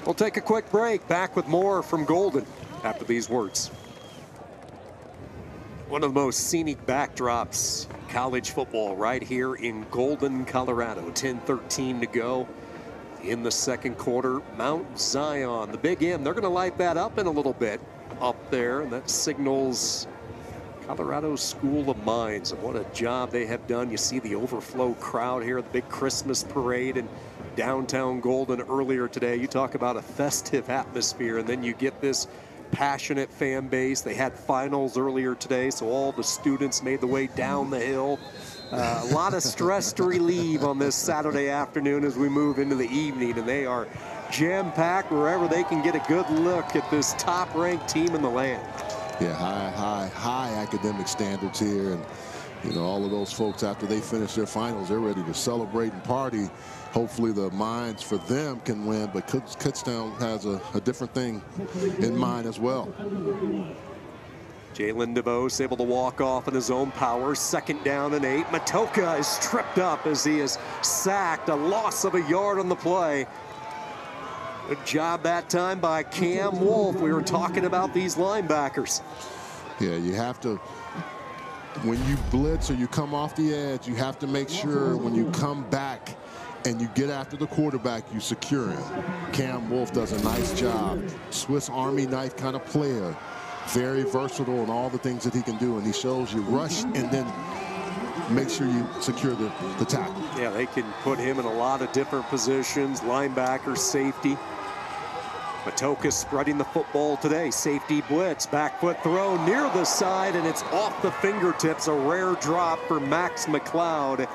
We'll take a quick break. Back with more from Golden after these words. One of the most scenic backdrops in college football right here in Golden, Colorado. 10:13 to go in the second quarter. Mount Zion, the Big M, they're going to light that up in a little bit up there, and that signals Colorado School of Mines, and what a job they have done. You see the overflow crowd here, the big Christmas parade in downtown Golden earlier today. You talk about a festive atmosphere, and then you get this passionate fan base. They had finals earlier today, so all the students made the way down the hill. A lot of stress to relieve on this Saturday afternoon as we move into the evening, and they are jam-packed wherever they can get a good look at this top-ranked team in the land. Yeah, high academic standards here, and you know, all of those folks, after they finish their finals, they're ready to celebrate and party. Hopefully the Mines for them can win, but Kutztown has a different thing in mind as well. Jalen DeVos able to walk off in his own power. 2nd down and 8. Matocha is tripped up as he is sacked. A loss of a yard on the play. Good job that time by Cam Wolf. We were talking about these linebackers. Yeah, you have to, when you blitz or you come off the edge, you have to make sure when you come back and you get after the quarterback, you secure him. Cam Wolf does a nice job. Swiss Army knife kind of player. Very versatile in all the things that he can do, and he shows you rush and then make sure you secure the tackle. Yeah, they can put him in a lot of different positions, linebacker, safety. Matocha spreading the football today. Safety blitz, back foot throw near the side, and it's off the fingertips. A rare drop for Max McLeod.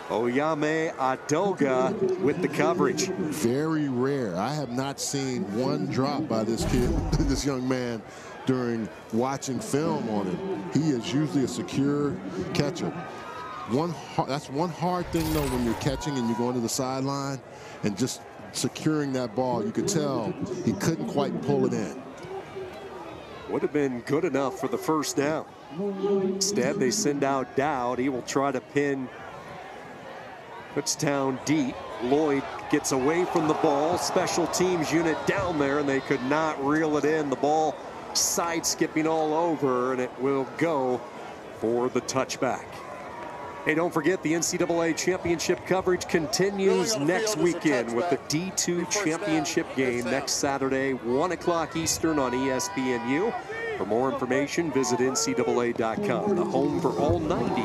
Oyame Adoga with the coverage. Very rare. I have not seen one drop by this kid, this young man, during watching film on him. He is usually a secure catcher. That's one hard thing, though, when you're catching and you're going to the sideline and just securing that ball. You could tell he couldn't quite pull it in. Would have been good enough for the first down. Instead, they send out Dowd. He will try to pin Kutztown deep. Lloyd gets away from the ball. Special teams unit down there, and they could not reel it in. The ball side skipping all over, and it will go for the touchback. Hey, don't forget the NCAA championship coverage continues next weekend with the D2 championship game next Saturday, 1 o'clock Eastern on ESPNU. For more information, visit NCAA.com, the home for all 90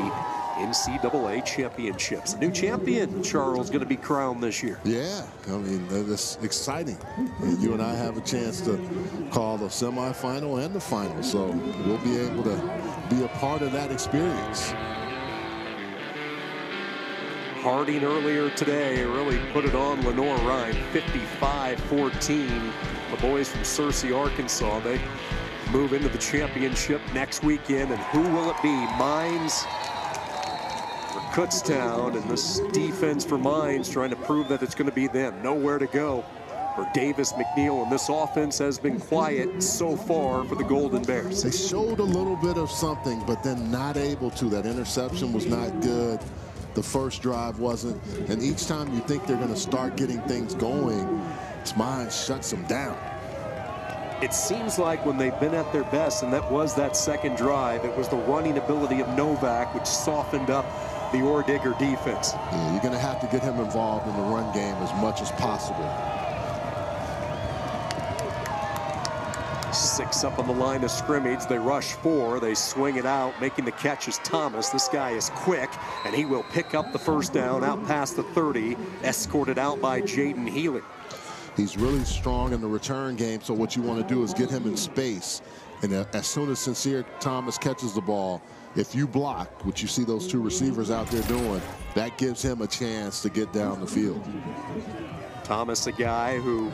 NCAA championships. A new champion, Charles, going to be crowned this year. Yeah, I mean, that's exciting. And you and I have a chance to call the semifinal and the final, so we'll be able to be a part of that experience. Harding earlier today really put it on Lenore Ryan, 55-14. The boys from Searcy, Arkansas, they move into the championship next weekend, and who will it be? Mines or Kutztown? And this defense for Mines trying to prove that it's going to be them. Nowhere to go for Davis McNeil, and this offense has been quiet so far for the Golden Bears. They showed a little bit of something, but then not able to. That interception was not good. The first drive wasn't. And each time you think they're going to start getting things going, Mines shuts them down. It seems like when they've been at their best, and that was that second drive, it was the running ability of Novak which softened up the Ordigger defense. Yeah, you're going to have to get him involved in the run game as much as possible. 6 up on the line of scrimmage. They rush 4. They swing it out. Making the catch is Thomas. This guy is quick, and he will pick up the first down out past the 30, escorted out by Jaden Healy. He's really strong in the return game, so what you want to do is get him in space. And as soon as Sincere Thomas catches the ball, if you block, which you see those 2 receivers out there doing, that gives him a chance to get down the field. Thomas, a guy who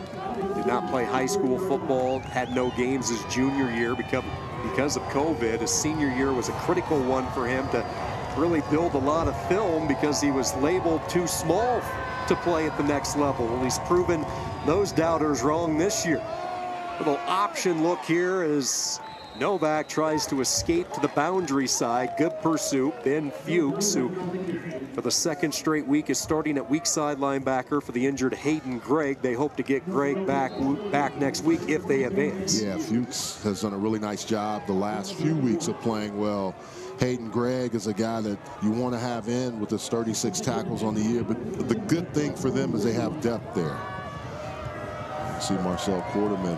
did not play high school football, had no games his junior year because of COVID. His senior year was a critical one for him to really build a lot of film because he was labeled too small to play at the next level. Well, he's proven those doubters wrong this year. Little option look here as Novak tries to escape to the boundary side. Good pursuit. Ben Fuchs, who for the second straight week is starting at weak side linebacker for the injured Hayden Gregg. They hope to get Gregg back next week if they advance. Yeah, Fuchs has done a really nice job the last few weeks of playing well. Hayden Gregg is a guy that you want to have in with his 36 tackles on the year, but the good thing for them is they have depth there. See Marcel Quarterman,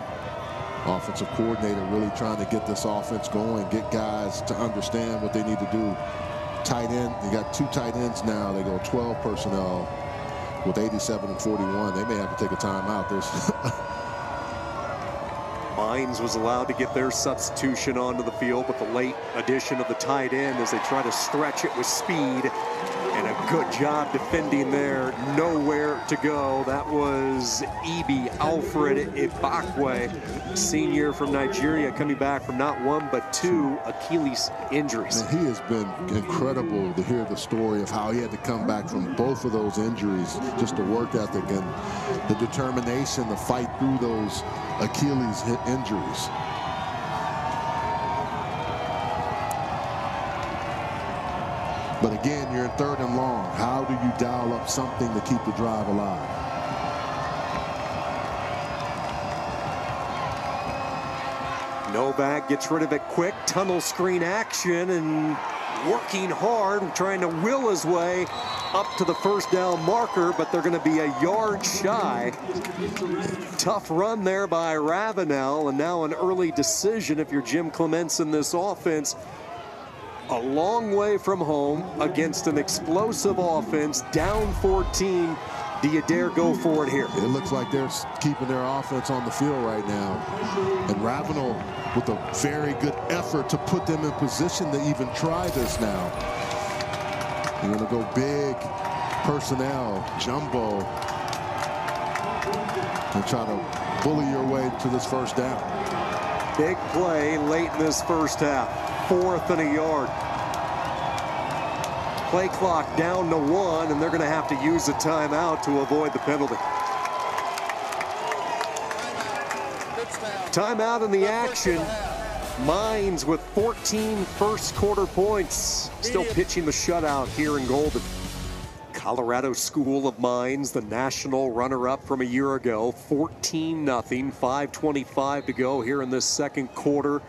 offensive coordinator, really trying to get this offense going, get guys to understand what they need to do. Tight end, you got 2 tight ends now. They go 12 personnel with 87 and 41. They may have to take a timeout. Mines was allowed to get their substitution onto the field with the late addition of the tight end as they try to stretch it with speed. And a good job defending there. Nowhere to go. That was Ibi Alfred Ibakwe, senior from Nigeria, coming back from not 1 but 2 Achilles injuries. And he has been incredible to hear the story of how he had to come back from both of those injuries. Just the work ethic and the determination to fight through those Achilles injuries. But again, you're in 3rd and long. How do you dial up something to keep the drive alive? Novak gets rid of it quick. Tunnel screen action and working hard, trying to will his way up to the first down marker, but they're going to be a yard shy. Tough run there by Ravenel, and now an early decision if you're Jim Clements in this offense. A long way from home against an explosive offense, down 14. Do you dare go for it here? It looks like they're keeping their offense on the field right now. And Ravenel with a very good effort to put them in position to even try this now. You're going to go big personnel, jumbo, and try to bully your way to this first down. Big play late in this first half. 4th and a yard. Play clock down to 1, and they're going to have to use a timeout to avoid the penalty. Timeout in the action. Mines with 14 first quarter points. Still pitching the shutout here in Golden. Colorado School of Mines, the national runner-up from a year ago. 14-0, 5:25 to go here in this second quarter.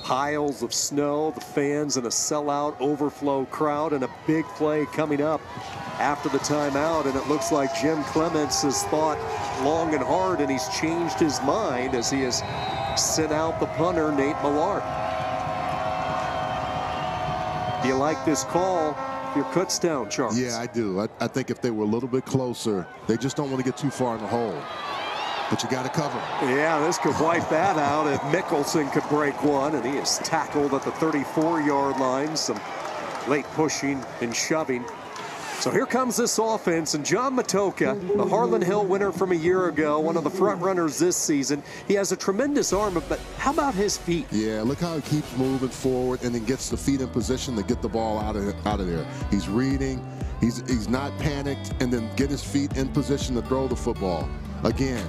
Piles of snow, the fans in a sellout overflow crowd, and a big play coming up after the timeout. And it looks like Jim Clements has thought long and hard, and he's changed his mind as he has sent out the punter, Nate Millard. Do you like this call? if you're Kutztown, Charles. Yeah, I do. I think if they were a little bit closer, they just don't want to get too far in the hole. But you got to cover. Yeah, this could wipe that out if Mickelson could break one, and he is tackled at the 34-yard line. Some late pushing and shoving. So here comes this offense, and John Matoka, the Harlan Hill winner from a year ago, one of the front runners this season. He has a tremendous arm, but how about his feet? Yeah, look how he keeps moving forward and then gets the feet in position to get the ball out of there. He's reading, he's not panicked, and then get his feet in position to throw the football. Again,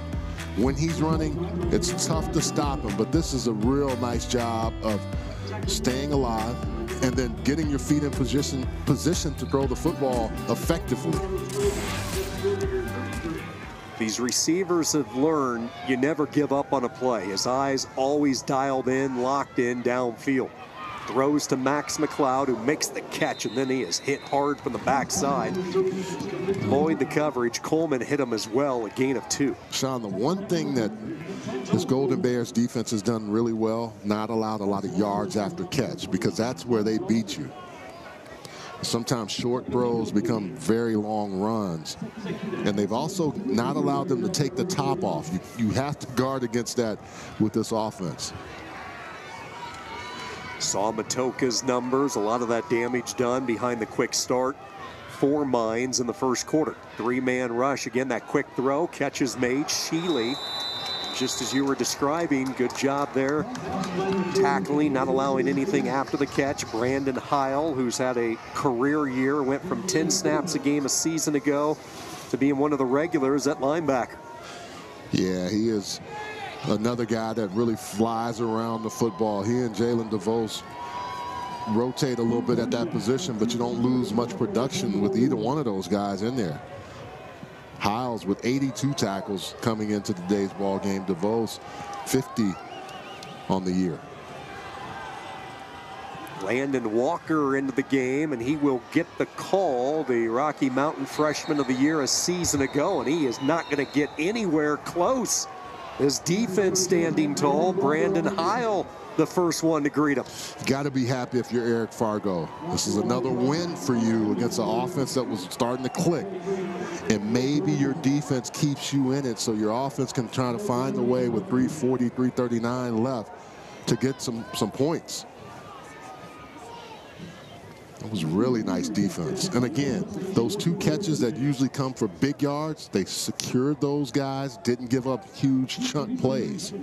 when he's running, it's tough to stop him, but this is a real nice job of staying alive and then getting your feet in position to throw the football effectively. These receivers have learned you never give up on a play. His eyes always dialed in, locked in, downfield. Throws to Max McLeod, who makes the catch, and then he is hit hard from the backside. Lloyd the coverage. Coleman hit him as well, a gain of 2. Sean, the one thing that this Golden Bears defense has done really well, not allowed a lot of yards after catch, because that's where they beat you. Sometimes short throws become very long runs, and they've also not allowed them to take the top off. You have to guard against that with this offense. Saw Matoka's numbers, a lot of that damage done behind the quick start. 4 mines in the first quarter. 3-man rush. Again, that quick throw. Catches made. Sheely, just as you were describing, good job there. Tackling, not allowing anything after the catch. Brandon Heil, who's had a career year, went from 10 snaps a game a season ago to being one of the regulars at linebacker. Yeah, he is another guy that really flies around the football. He and Jalen DeVos rotate a little bit at that position, but you don't lose much production with either one of those guys in there. Hiles with 82 tackles coming into today's ball game. DeVos 50 on the year. Landon Walker into the game, and he will get the call, the Rocky Mountain Freshman of the Year a season ago, and he is not going to get anywhere close. His defense standing tall. Brandon Heil, the first one to greet him. Got to be happy if you're Eric Fargo. This is another win for you against an offense that was starting to click. And maybe your defense keeps you in it so your offense can try to find a way with 3:40, 3:39 left to get some points. That was really nice defense. And again, those 2 catches that usually come for big yards, they secured those guys, didn't give up huge chunk plays.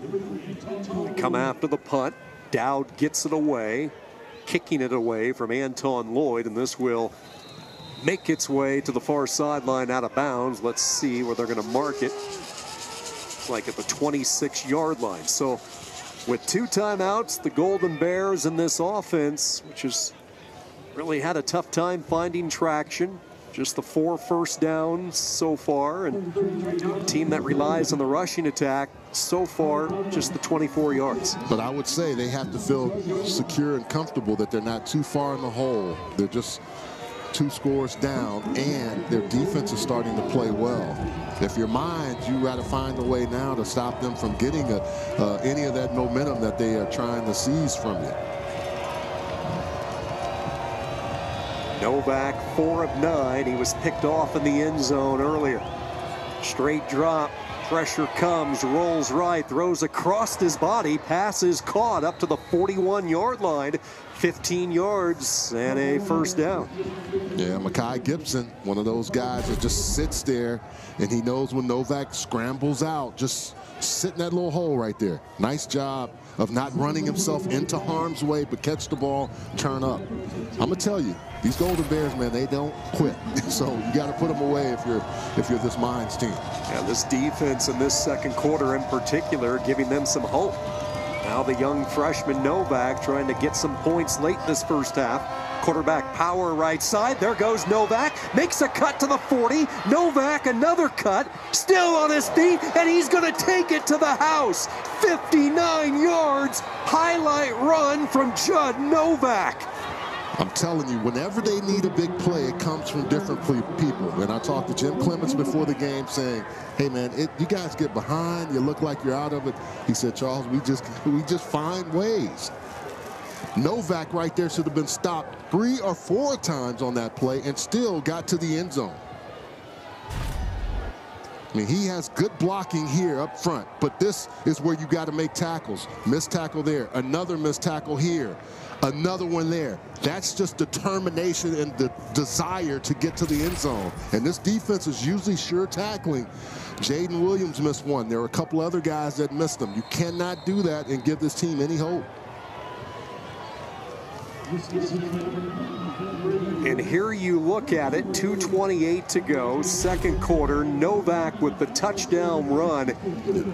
Come after the punt. Dowd gets it away, kicking it away from Anton Lloyd, and this will make its way to the far sideline out of bounds. Let's see where they're going to mark it. It's like at the 26-yard line. So with 2 timeouts, the Golden Bears in this offense, which has really had a tough time finding traction. Just the 4 first downs so far, and a team that relies on the rushing attack so far, just the 24 yards. But I would say they have to feel secure and comfortable that they're not too far in the hole. They're just 2 scores down, and their defense is starting to play well. If you're Mines, you got to find a way now to stop them from getting any of that momentum that they are trying to seize from you. Novak, 4 of 9. He was picked off in the end zone earlier. Straight drop. Pressure comes, rolls right, throws across his body. Pass is caught up to the 41-yard line. 15 yards and a first down. Yeah, Mekhi Gibson, one of those guys that just sits there, and he knows when Novak scrambles out, just sit in that little hole right there. Nice job of not running himself into harm's way, but catch the ball, turn up. I'm gonna tell you, these Golden Bears, man, they don't quit. So you got to put them away if you're this Mines team. Yeah, this defense in this second quarter in particular, giving them some hope. Now the young freshman Novak trying to get some points late this first half. Quarterback power right side. There goes Novak. Makes a cut to the 40. Novak another cut. Still on his feet, and he's going to take it to the house. 59 yards. Highlight run from Judd Novak. I'm telling you, whenever they need a big play, it comes from different people. And I talked to Jim Clements before the game saying, hey, man, you guys get behind. You look like you're out of it. He said, Charles, we just find ways. Novak right there should have been stopped 3 or 4 times on that play and still got to the end zone. I mean, he has good blocking here up front, but this is where you got to make tackles. Missed tackle there, another missed tackle here, another one there. That's just determination and the desire to get to the end zone. And this defense is usually sure tackling. Jaden Williams missed one. There were a couple other guys that missed them. You cannot do that and give this team any hope. And here you look at it, 2:28 to go, second quarter. Novak with the touchdown run.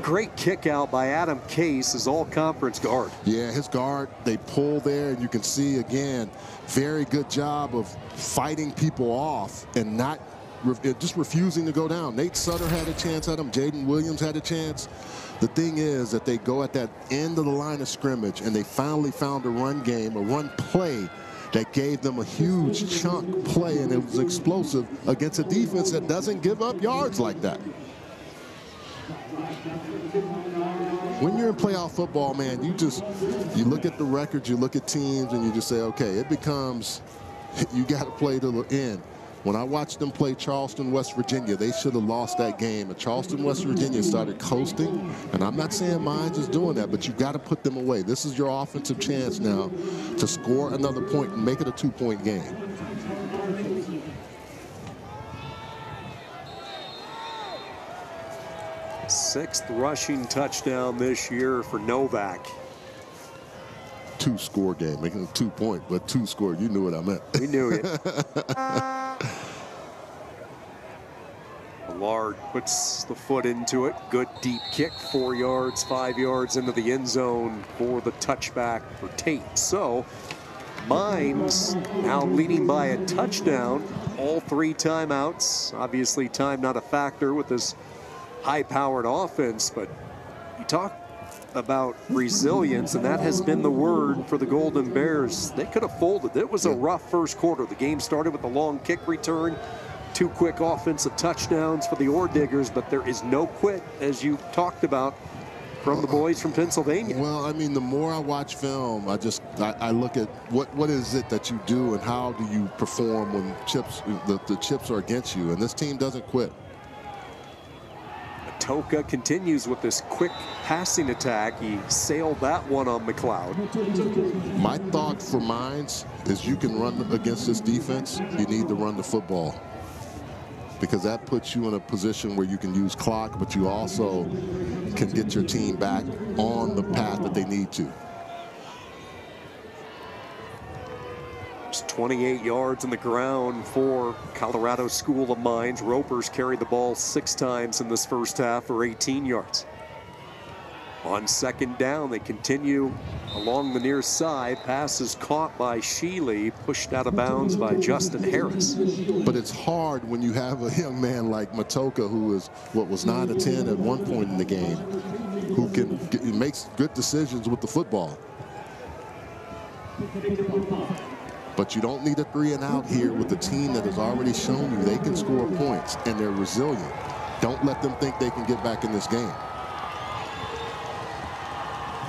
Great kick out by Adam Case, his all-conference guard. Yeah, his guard, they pull there, and you can see, again, very good job of fighting people off and not just refusing to go down. Nate Sutter had a chance at him. Jaden Williams had a chance. The thing is that they go at that end of the line of scrimmage, and they finally found a run game, a run play that gave them a huge chunk play, and it was explosive against a defense that doesn't give up yards like that. When you're in playoff football, man, you look at the records, you look at teams, and you just say, okay, it becomes, you got to play to the end. When I watched them play Charleston, West Virginia, they should have lost that game. And Charleston, West Virginia started coasting. And I'm not saying Mines is doing that, but you've got to put them away. This is your offensive chance now to score another point and make it a 2-point game. Sixth rushing touchdown this year for Novak. 2-score game, making it 2-point, but 2-score. You knew what I meant. We knew it. Millard puts the foot into it. Good deep kick, 4 yards, 5 yards into the end zone for the touchback for Tate. So Mines now leading by a touchdown. All 3 timeouts. Obviously, time not a factor with this high-powered offense, but you talk about resilience, and that has been the word for the Golden Bears. They could have folded. It was a rough first quarter. The game started with a long kick return, 2 quick offensive touchdowns for the Ore Diggers, but there is no quit, as you talked about, from the boys from Pennsylvania. Well, I mean, the more I watch film, I look at what is it that you do and how do you perform when the chips are against you, and this team doesn't quit. Matoka continues with this quick passing attack. He sailed that one on McLeod. My thought for Mines is you can run against this defense, you need to run the football, because that puts you in a position where you can use clock, but you also can get your team back on the path that they need to. It's 28 yards on the ground for Colorado School of Mines. Ropers carried the ball 6 times in this first half for 18 yards. On second down, they continue along the near side. Pass is caught by Sheely, pushed out of bounds by Justin Harris. But it's hard when you have a young man like Matoka, who is what was 9 or 10 at one point in the game, who makes good decisions with the football. But you don't need a 3 and out here with a team that has already shown you they can score points and they're resilient. Don't let them think they can get back in this game.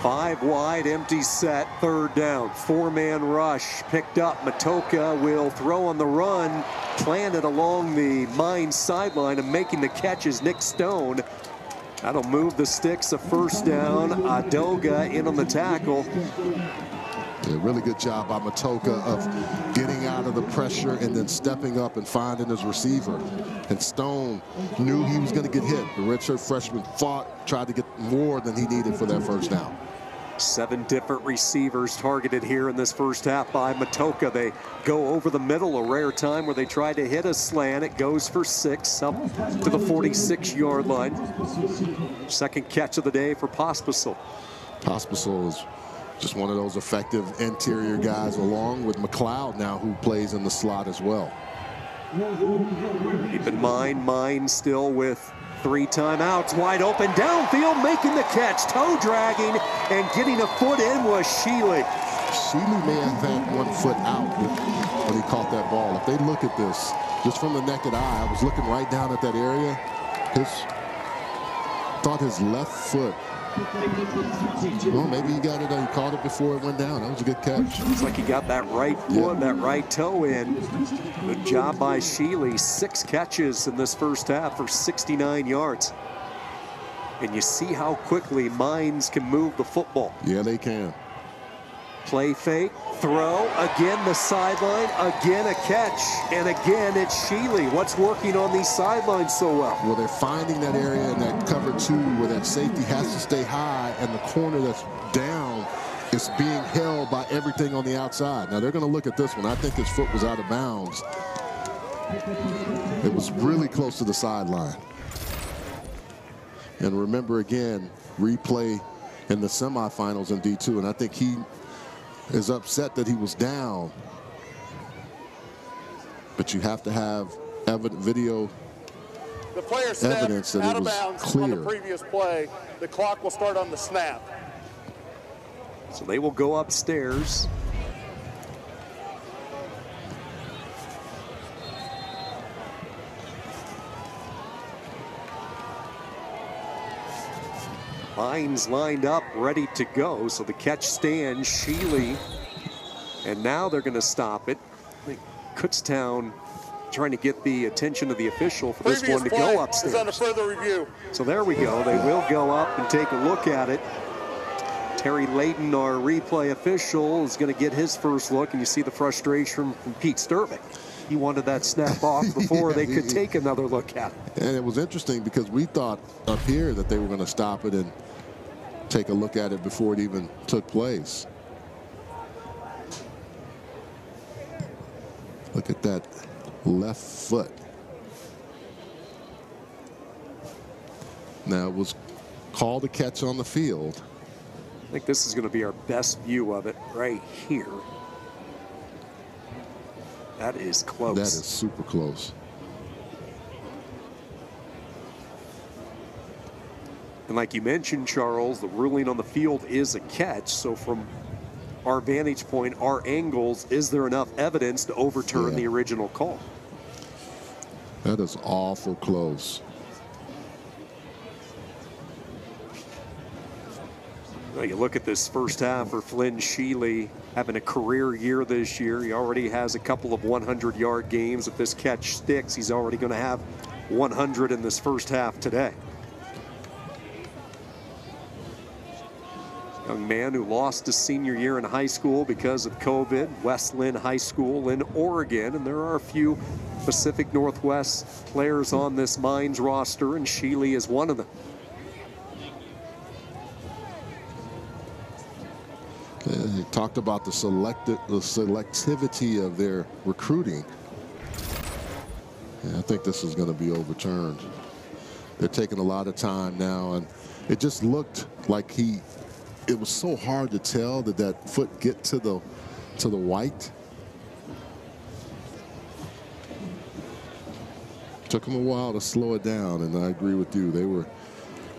5 wide, empty set, third down. 4-man rush picked up. Matoka will throw on the run, planted along the Mines sideline, and making the catch is Nick Stone. That'll move the sticks, a first down. Adoga in on the tackle. A really good job by Matoka of getting out of the pressure and then stepping up and finding his receiver. And Stone knew he was going to get hit. The redshirt freshman fought, tried to get more than he needed for that first down. 7 different receivers targeted here in this first half by Matoka. They go over the middle, a rare time where they try to hit a slant. It goes for 6 up to the 46-yard line. Second catch of the day for Pospisil. Pospisil is just one of those effective interior guys, along with McLeod now, who plays in the slot as well. Keep in mind, Mines still with 3 timeouts, wide open downfield, making the catch, toe dragging and getting a foot in was Sheely. Sheely may have had 1 foot out when he caught that ball. If they look at this just from the naked eye, I was looking right down at that area. Thought his left foot Well, maybe he got it. He caught it before it went down. That was a good catch. Looks like he got that right foot, that right toe in. Good job by Sheely. 6 catches in this first half for 69 yards. And you see how quickly Mines can move the football. Yeah, they can. Play fake, throw, again the sideline, again a catch, and again it's Sheely. What's working on these sidelines so well? Well, they're finding that area in that cover 2 where that safety has to stay high, and the corner that's down is being held by everything on the outside. Now, they're going to look at this one. I think his foot was out of bounds. It was really close to the sideline. And remember, again, replay in the semifinals in D2, and I think he is upset that he was down. But you have to have video the player evidence that out it of was bounds clear. On the previous play, the clock will start on the snap. So they will go upstairs. Mines lined up, ready to go. So the catch stands, Sheely. And now they're going to stop it. I think Kutztown trying to get the attention of the official for this one to go upstairs. Is under further review. So there we go. They will go up and take a look at it. Terry Layton, our replay official, is going to get his first look, and you see the frustration from Pete Sturbeck. He wanted that snap off before they could take another look at it. And it was interesting because we thought up here that they were going to stop it and take a look at it before it even took place. Look at that left foot. Now, it was called a catch on the field. I think this is going to be our best view of it right here. That is close. That is super close. And like you mentioned, Charles, the ruling on the field is a catch. So from our vantage point, our angles, is there enough evidence to overturn the original call? That is awful close. Well, you look at this first half for Flynn Sheely, having a career year this year. He already has a couple of 100-yard games. If this catch sticks, he's already going to have 100 in this first half today. Young man who lost his senior year in high school because of COVID, West Lynn High School in Oregon, and there are a few Pacific Northwest players on this Mines roster, and Sheely is one of them. They talked about the selectivity of their recruiting. Yeah, I think this is going to be overturned. They're taking a lot of time now, and it just looked like it was so hard to tell that that foot get to the white. Took them a while to slow it down, and I agree with you.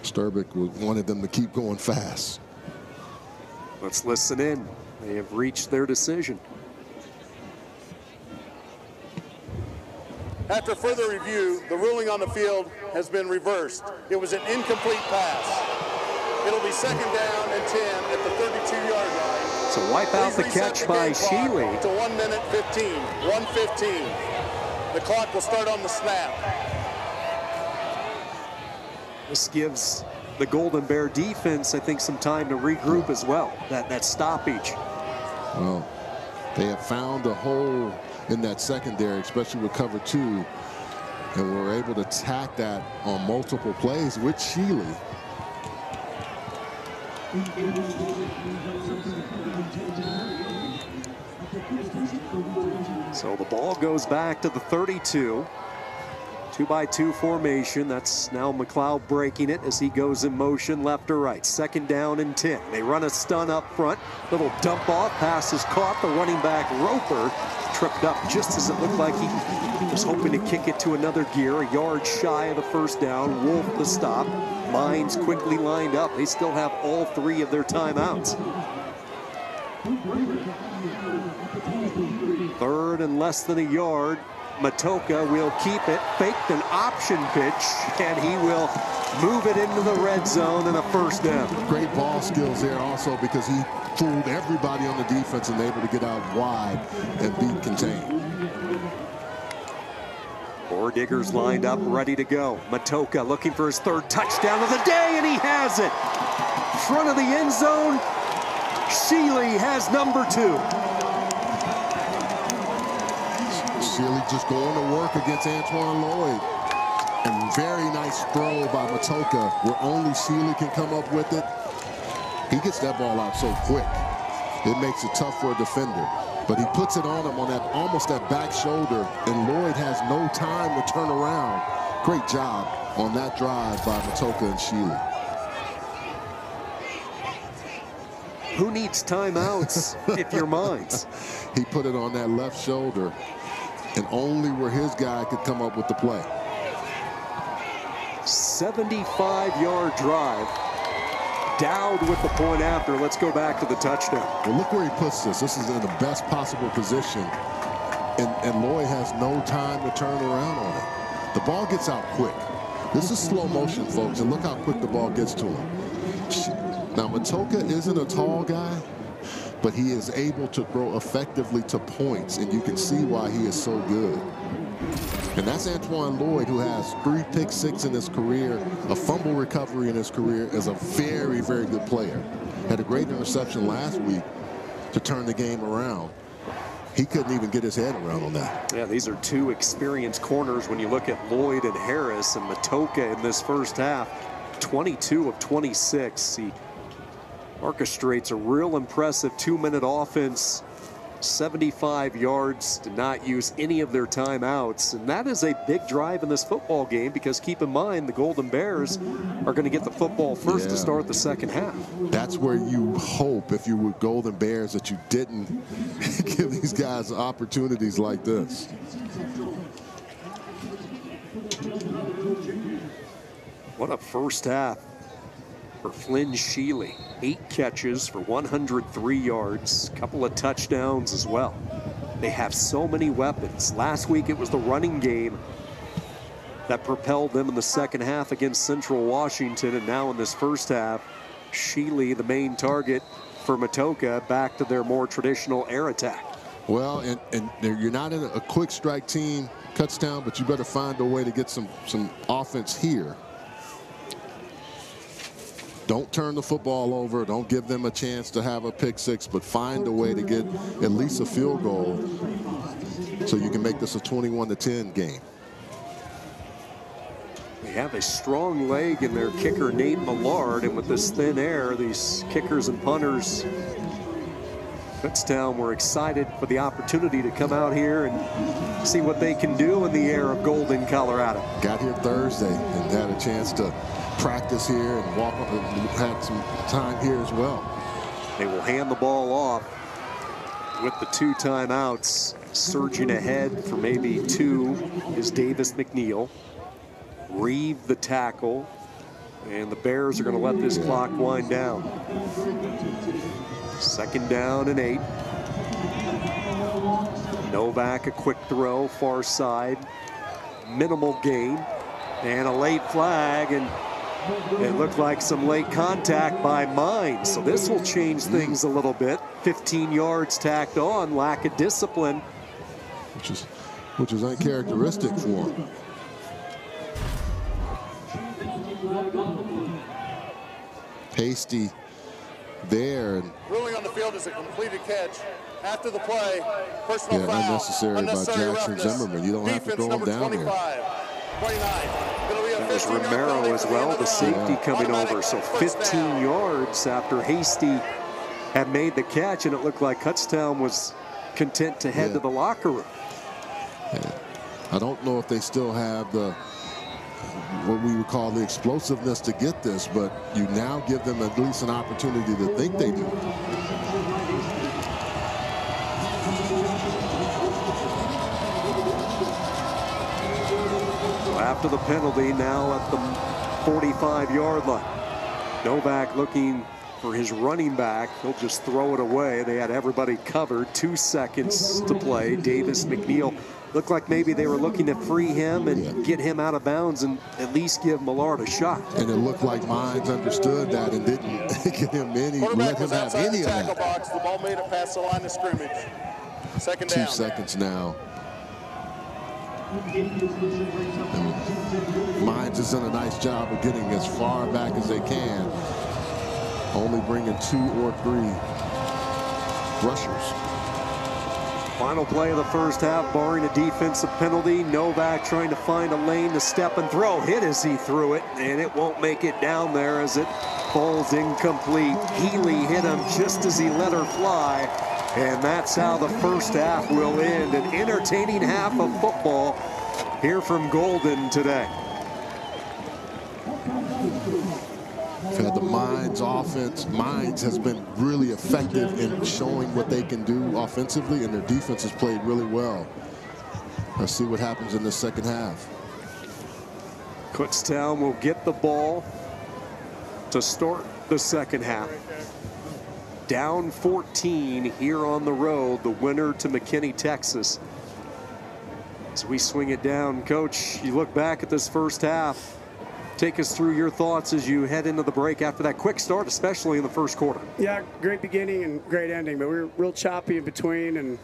Sturbeck wanted them to keep going fast. Let's listen in. They have reached their decision. After further review, the ruling on the field has been reversed. It was an incomplete pass. It'll be 2nd down and 10 at the 32-yard line. So wipe out the catch by Sheely. To 1 minute 15, 1:15. The clock will start on the snap. This gives the Golden Bear defense, I think, some time to regroup as well. That stoppage. Well, they have found a hole in that secondary, especially with cover 2, and were able to attack that on multiple plays with Sheely. So the ball goes back to the 32. 2-by-2 formation. That's now McLeod breaking it as he goes in motion left or right. 2nd down and 10. They run a stun up front. Little dump off. Pass is caught. The running back Roper tripped up just as it looked like he was hoping to kick it to another gear. A yard shy of the 1st down. Wolf the stop. Mines quickly lined up. They still have all 3 of their timeouts. 3rd and less than a yard. Matoka will keep it, faked an option pitch, and he will move it into the red zone in a first down. Great ball skills there also, because he fooled everybody on the defense and able to get out wide and be contained. Four Diggers lined up, ready to go. Matoka looking for his third touchdown of the day, and he has it. Front of the end zone, Shealy has number 2. Shealy just going to work against Antoine Lloyd. And very nice throw by Matoka, where only Shealy can come up with it. He gets that ball out so quick. It makes it tough for a defender. But he puts it on him on that almost that back shoulder, and Lloyd has no time to turn around. Great job on that drive by Matoka and Shealy. Who needs timeouts if you're Mines? He put it on that left shoulder, and only where his guy could come up with the play. 75-yard drive. Dowd with the point after. Let's go back to the touchdown. Well, look where he puts this. This is in the best possible position, and Lloyd has no time to turn around on it. The ball gets out quick. This is slow motion, folks, and look how quick the ball gets to him. Now, Matoka isn't a tall guy, but he is able to throw effectively to points, and you can see why he is so good. And that's Antoine Lloyd, who has 3 pick-6 in his career, a fumble recovery in his career, is a very, very good player. Had a great interception last week to turn the game around. He couldn't even get his head around on that. Yeah, these are 2 experienced corners when you look at Lloyd and Harris, and Matoka in this first half, 22 of 26. He orchestrates a real impressive 2-minute offense. 75 yards, to not use any of their timeouts, and that is a big drive in this football game, because keep in mind the Golden Bears are going to get the football first to start the second half. That's where you hope, if you were Golden Bears, that you didn't give these guys opportunities like this. What a first half for Flynn Shealy. 8 catches for 103 yards, a couple of touchdowns as well. They have so many weapons. Last week it was the running game that propelled them in the second half against Central Washington, and now in this first half, Shealy the main target for Matoka, back to their more traditional air attack. Well, and you're not in a quick strike team, Kutztown, but you better find a way to get some offense here. Don't turn the football over. Don't give them a chance to have a pick-6, but find a way to get at least a field goal so you can make this a 21-10 game. They have a strong leg in their kicker, Nate Millard, and with this thin air, these kickers and punters, Kutztown were excited for the opportunity to come out here and see what they can do in the air of Golden, Colorado. Got here Thursday and had a chance to practice here and walk up, and had some time here as well. They will hand the ball off with the 2 timeouts. Surging ahead for maybe 2 is Davis McNeil. Reeve the tackle, and the Bears are going to let this clock wind down. 2nd down and 8. Novak, a quick throw, far side, minimal gain, and a late flag, and it looked like some late contact by Mines. So this will change things a little bit. 15 yards tacked on, lack of discipline, which is uncharacteristic for him. Hasty there. And ruling on the field is a completed catch. After the play, personal foul. Unnecessary by Jackson Zimmerman. You don't have to throw him down 25, there. 29. That was Romero as well, the safety coming over. So 15 yards after Hasty had made the catch, and it looked like Kutztown was content to head to the locker room. I don't know if they still have the what we would call the explosiveness to get this, but you now give them at least an opportunity to think they do. After the penalty, now at the 45-yard line. Novak looking for his running back. He'll just throw it away. They had everybody covered. 2 seconds to play. Davis McNeil Looked like maybe they were looking to free him and get him out of bounds and at least give Millard a shot. And it looked like Mines understood that and didn't give him any, let him have any of that. Box. The ball made it past the line of scrimmage. Second down. 2 seconds now. Mines has done a nice job of getting as far back as they can. Only bringing 2 or 3 rushers. Final play of the first half, barring a defensive penalty. Novak trying to find a lane to step and throw. Hit as he threw it, and it won't make it down there as it falls incomplete. Healy hit him just as he let her fly, and that's how the first half will end. An entertaining half of football here from Golden today. We've had the Mines offense. Mines has been really effective in showing what they can do offensively, and their defense has played really well. Let's see what happens in the second half. Kutztown will get the ball to start the second half. Down 14 here on the road, the winner to McKinney, Texas. As we swing it down, Coach, you look back at this first half. Take us through your thoughts as you head into the break after that quick start, especially in the first quarter. Yeah, great beginning and great ending, but we were real choppy in between, and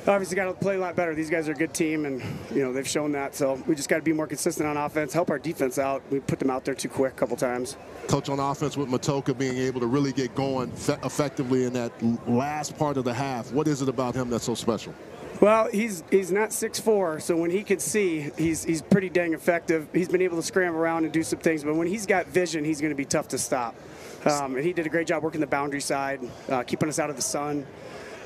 obviously got to play a lot better. These guys are a good team, and they've shown that. So we just got to be more consistent on offense, help our defense out. We put them out there too quick a couple times. Coach, on offense with Matoka being able to really get going effectively in that last part of the half, what is it about him that's so special? Well, he's not 6'4", so when he can see, he's pretty dang effective. He's been able to scramble around and do some things, but when he's got vision, he's going to be tough to stop. And he did a great job working the boundary side, keeping us out of the sun,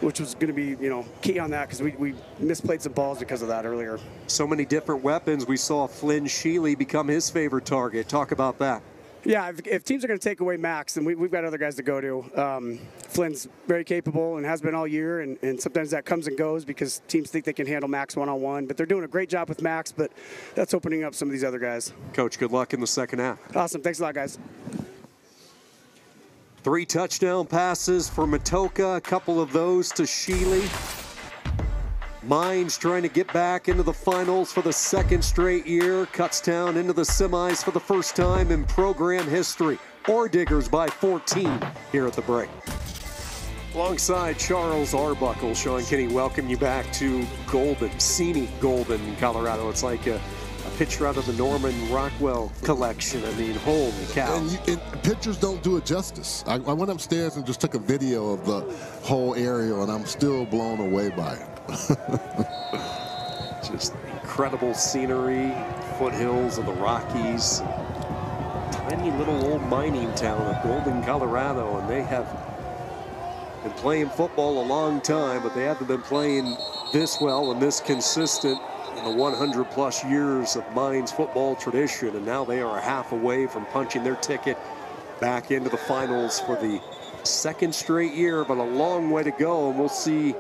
which was going to be, key on that because we misplayed some balls because of that earlier. So many different weapons. We saw Flynn Sheely become his favorite target. Talk about that. Yeah, if teams are going to take away Max, then we've got other guys to go to. Flynn's very capable and has been all year, and sometimes that comes and goes because teams think they can handle Max one-on-one. But they're doing a great job with Max, but that's opening up some of these other guys. Coach, good luck in the second half. Awesome. Thanks a lot, guys. 3 touchdown passes for Matoka, a couple of those to Sheely. Mines trying to get back into the finals for the second straight year. Kutztown into the semis for the first time in program history. Diggers by 14 here at the break. Alongside Charles Arbuckle, Sean Kinney, welcome you back to Golden, scenic Golden, Colorado. It's like a picture out of the Norman Rockwell collection. I mean, holy cow. And pictures don't do it justice. I went upstairs and just took a video of the whole area, and I'm still blown away by it. Just incredible scenery, foothills of the Rockies. Tiny little old mining town of Golden, Colorado, and they have been playing football a long time, but they haven't been playing this well and this consistent in the 100-plus years of Mines football tradition, and now they are a half away from punching their ticket back into the finals for the second straight year, but a long way to go, and we'll see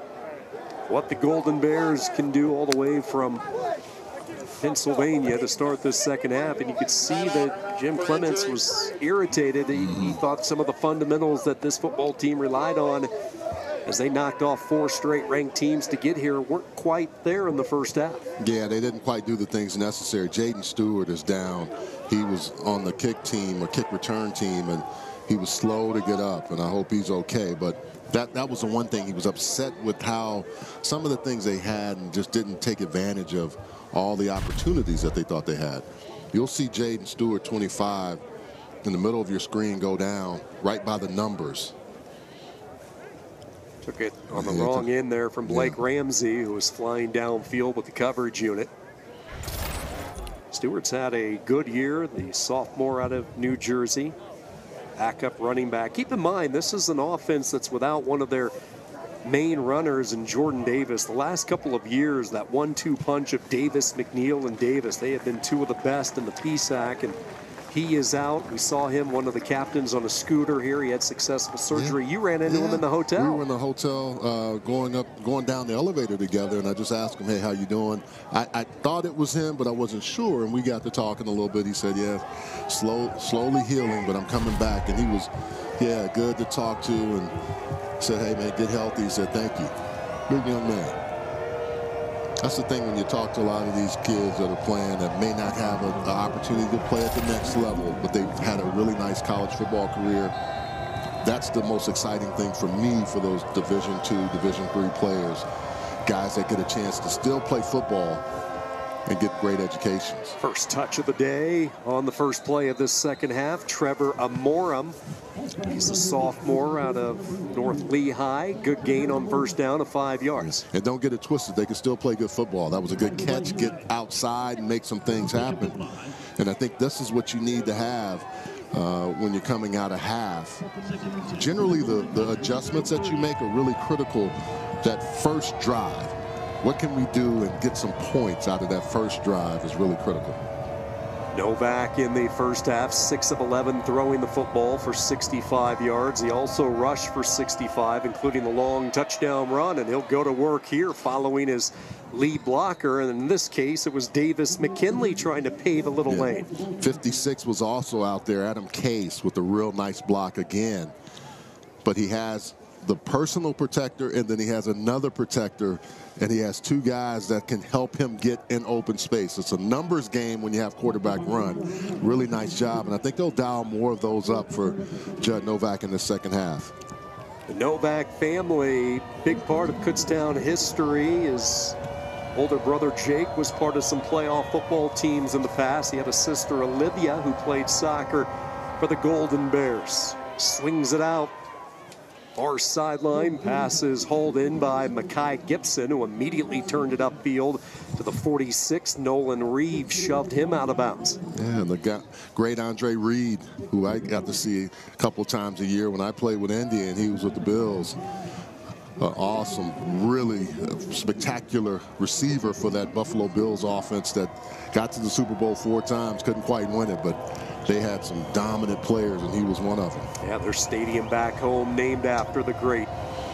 what the Golden Bears can do all the way from Pennsylvania to start this second half. And you could see that Jim Clements was irritated. He thought some of the fundamentals that this football team relied on as they knocked off 4 straight ranked teams to get here weren't quite there in the first half. Yeah, they didn't quite do the things necessary. Jaden Stewart is down. He was on the kick team or kick return team, and he was slow to get up, and I hope he's okay. But that was the one thing. He was upset with how some of the things they had and just didn't take advantage of all the opportunities that they thought they had. You'll see Jaden Stewart, 25, in the middle of your screen go down right by the numbers. Took it on the wrong end there from Blake Ramsey, who was flying downfield with the coverage unit. Stewart's had a good year, the sophomore out of New Jersey. Backup running back. Keep in mind, this is an offense that's without one of their main runners in Jordan Davis. The last couple of years, that 1-2 punch of Davis, McNeil, and Davis, they have been 2 of the best in the PSAC, and he is out. We saw him, one of the captains, on a scooter here. He had successful surgery. You ran into him in the hotel. We were in the hotel going down the elevator together, and I just asked him, hey, how you doing? I thought it was him, but I wasn't sure, and we got to talking a little bit. He said, yeah, slowly healing, but I'm coming back. And he was, good to talk to, and said, hey, man, get healthy. He said, thank you. Big young man. That's the thing when you talk to a lot of these kids that are playing that may not have an opportunity to play at the next level, but they've had a really nice college football career. That's the most exciting thing for me for those Division II, Division III players, guys that get a chance to still play football and get great educations. First touch of the day on the first play of this second half, Trevor Amorum. He's a sophomore out of North Lehigh. Good gain on first down of 5 yards. And don't get it twisted. They can still play good football. That was a good catch. Get outside and make some things happen. And I think this is what you need to have when you're coming out of half. Generally, the adjustments that you make are really critical. That first drive, what can we do and get some points out of that first drive is really critical. Novak in the first half, 6 of 11 throwing the football for 65 yards. He also rushed for 65, including the long touchdown run, and he'll go to work here following his lead blocker. And in this case, it was Davis McKinley trying to pave a little lane. 56 was also out there, Adam Case, with a real nice block again. But he has the personal protector, and then he has another protector, and he has two guys that can help him get in open space. It's a numbers game when you have quarterback run. Really nice job, and I think they'll dial more of those up for Judd Novak in the second half. The Novak family, big part of Kutztown history. His older brother Jake was part of some playoff football teams in the past. He had a sister Olivia who played soccer for the Golden Bears. Swings it out. Far sideline, pass is hauled in by Mekhi Gibson, who immediately turned it upfield to the 46. Nolan Reeves shoved him out of bounds. Yeah, and the great Andre Reed, who I got to see a couple times a year when I played with Indy, and he was with the Bills. Awesome, really spectacular receiver for that Buffalo Bills offense that got to the Super Bowl 4 times, couldn't quite win it, but they had some dominant players, and he was one of them. Yeah, their stadium back home named after the great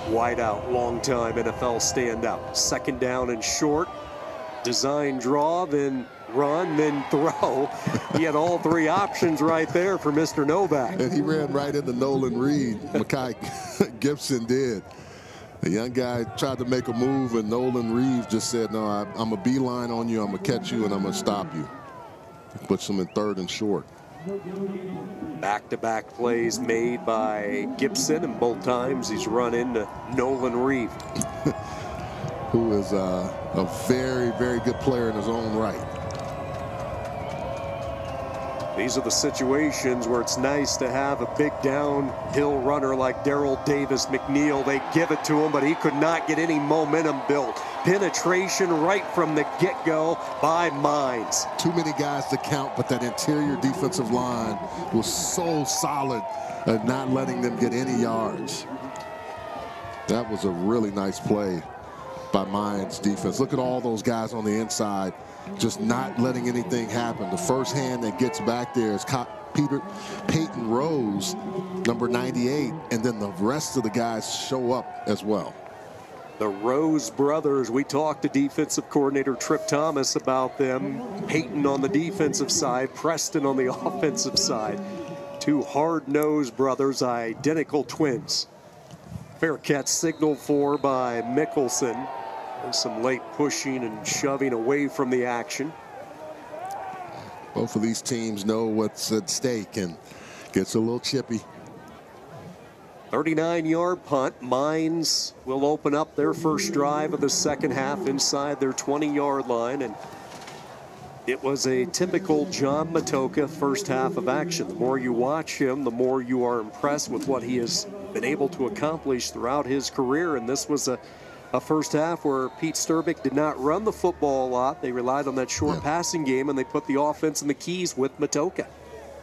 wideout, longtime NFL standout. Second down and short, design draw, then run, then throw. He had all three options right there for Mr. Novak. And he ran right into Nolan Reed. Mekhi Gibson did. The young guy tried to make a move, and Nolan Reeves just said, no, I'm a beeline on you, I'm going to catch you, and I'm going to stop you. Puts him in third and short. Back-to-back plays made by Gibson, and both times he's run into Nolan Reeves. Who is a very, very good player in his own right. These are the situations where it's nice to have a big downhill runner like Darrell Davis McNeil. They give it to him, but he could not get any momentum built. Penetration right from the get-go by Mines. Too many guys to count, but that interior defensive line was so solid at not letting them get any yards. That was a really nice play by Mines defense. Look at all those guys on the inside, just not letting anything happen. The first hand that gets back there is Peyton Rose, number 98, and then the rest of the guys show up as well. The Rose brothers, we talked to defensive coordinator Trip Thomas about them. Peyton on the defensive side, Preston on the offensive side. Two hard-nosed brothers, identical twins. Fair catch signaled for by Mickelson. And some late pushing and shoving away from the action. Both of these teams know what's at stake and gets a little chippy. 39-yard punt. Mines will open up their first drive of the second half inside their 20-yard line. And it was a typical John Matocha first half of action. The more you watch him, the more you are impressed with what he has been able to accomplish throughout his career. And this was a first half where Pete Sturbick did not run the football a lot. They relied on that short passing game, and they put the offense in the keys with Matocha.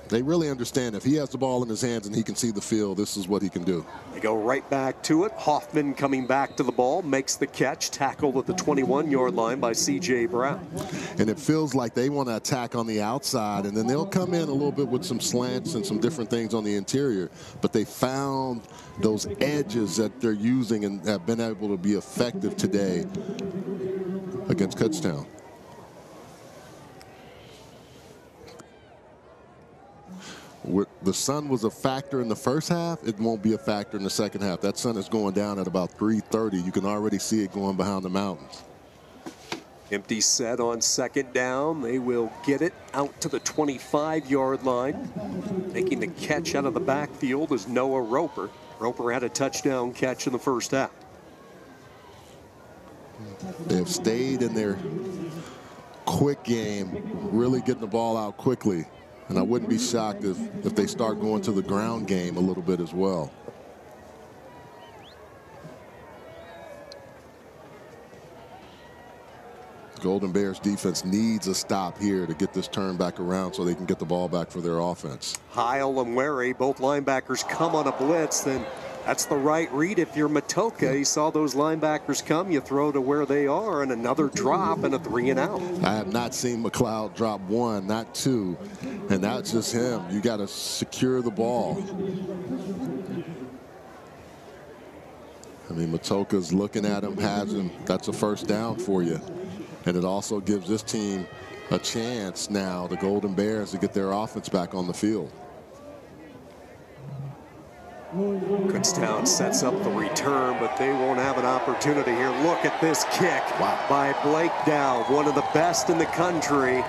They really understand if he has the ball in his hands and he can see the field, this is what he can do. They go right back to it. Hoffman coming back to the ball, makes the catch, tackled at the 21-yard line by C.J. Brown. And it feels like they want to attack on the outside, and then they'll come in a little bit with some slants and some different things on the interior. But they found those edges that they're using and have been able to be effective today against Kutztown. The sun was a factor in the first half. It won't be a factor in the second half. That sun is going down at about 3:30. You can already see it going behind the mountains. Empty set on second down. They will get it out to the 25-yard line. Making the catch out of the backfield is Noah Roper. Roper had a touchdown catch in the first half. They have stayed in their quick game, really getting the ball out quickly. And I wouldn't be shocked if they start going to the ground game a little bit as well. Golden Bears defense needs a stop here to get this turn back around so they can get the ball back for their offense. Heil and Wary, both linebackers come on a blitz, then that's the right read. If you're Matoka, you saw those linebackers come, you throw to where they are, and another drop and a 3 and out. I have not seen McLeod drop 1, not 2, and that's just him. You got to secure the ball. I mean, Matoka's looking at him, has him. That's a first down for you. And it also gives this team a chance now, the Golden Bears, to get their offense back on the field. Kutztown sets up the return, but they won't have an opportunity here. Look at this kick by Blake Dowd, one of the best in the country.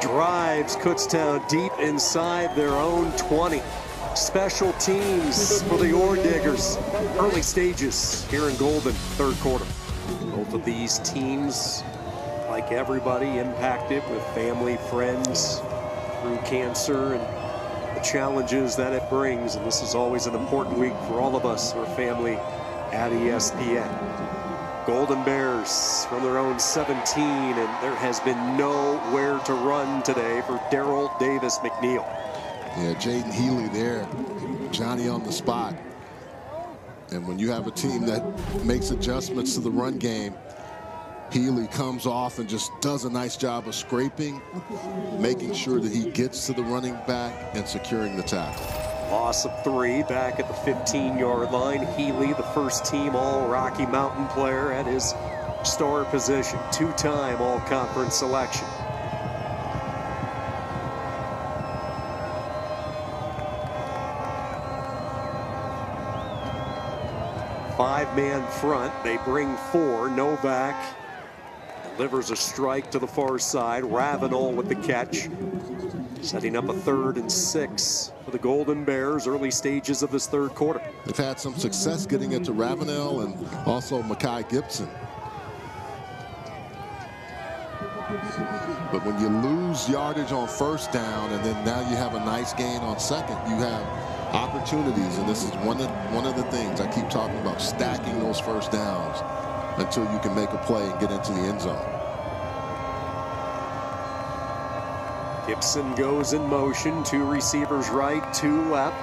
Drives Kutztown deep inside their own 20. Special teams for the Ore Diggers. Early stages here in Golden, third quarter. Both of these teams, like everybody, impacted with family, friends, through cancer and the challenges that it brings. And this is always an important week for all of us, our family at ESPN. Golden Bears from their own 17, and there has been nowhere to run today for Darrell Davis McNeil. Yeah, Jaden Healy there, Johnny on the spot. And when you have a team that makes adjustments to the run game, Healy comes off and just does a nice job of scraping, making sure that he gets to the running back and securing the tackle. Loss of 3 back at the 15-yard line. Healy, the first-team All-Rocky Mountain player at his star position, 2-time All-Conference selection. Five-man front. They bring 4. Novak delivers a strike to the far side. Ravenel with the catch. Setting up a 3rd and 6 for the Golden Bears. Early stages of this third quarter. They've had some success getting it to Ravenel and also Makai Gibson. But when you lose yardage on first down and then now you have a nice gain on second, you have opportunities, and this is one of the things I keep talking about, stacking those first downs until you can make a play and get into the end zone. Gibson goes in motion, 2 receivers right, 2 left.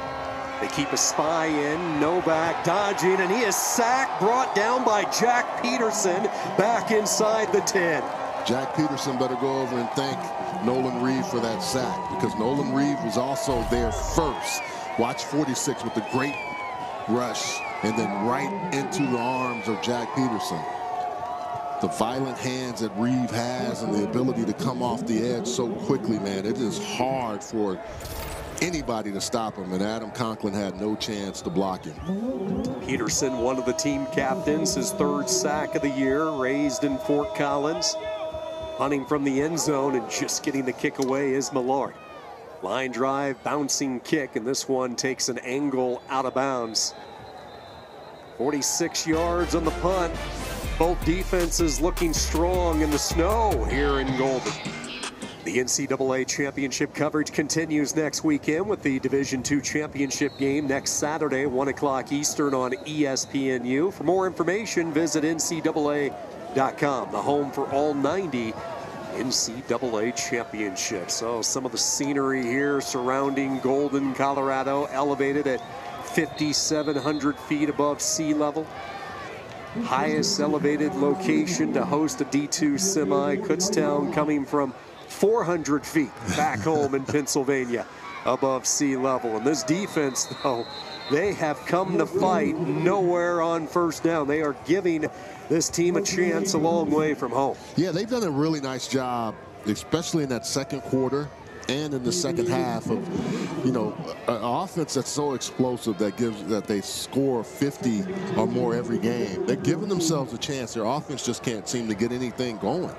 They keep a spy in, Novak dodging, and he is sacked, brought down by Jack Peterson back inside the 10. Jack Peterson better go over and thank Nolan Reeve for that sack, because Nolan Reeve was also there first. Watch 46 with the great rush and then right into the arms of Jack Peterson. The violent hands that Reeve has and the ability to come off the edge so quickly, man, it is hard for anybody to stop him, and Adam Conklin had no chance to block him. Peterson, one of the team captains, his 3rd sack of the year, raised in Fort Collins. Hunting from the end zone and just getting the kick away is Millard. Line drive, bouncing kick, and this one takes an angle out of bounds. 46 yards on the punt. Both defenses looking strong in the snow here in Golden. The NCAA championship coverage continues next weekend with the Division II championship game next Saturday, 1 o'clock Eastern on ESPNU. For more information, visit NCAA.com, the home for all 90 NCAA championships. So some of the scenery here surrounding Golden, Colorado, elevated at 5,700 feet above sea level. Highest elevated location to host a D2 semi. Kutztown coming from 400 feet back home in Pennsylvania above sea level. And this defense, though, they have come to fight nowhere on first down. They are giving this team a chance a long way from home. Yeah, they've done a really nice job, especially in that second quarter and in the second half of, you know, an offense that's so explosive that they score 50 or more every game. They're giving themselves a chance. Their offense just can't seem to get anything going.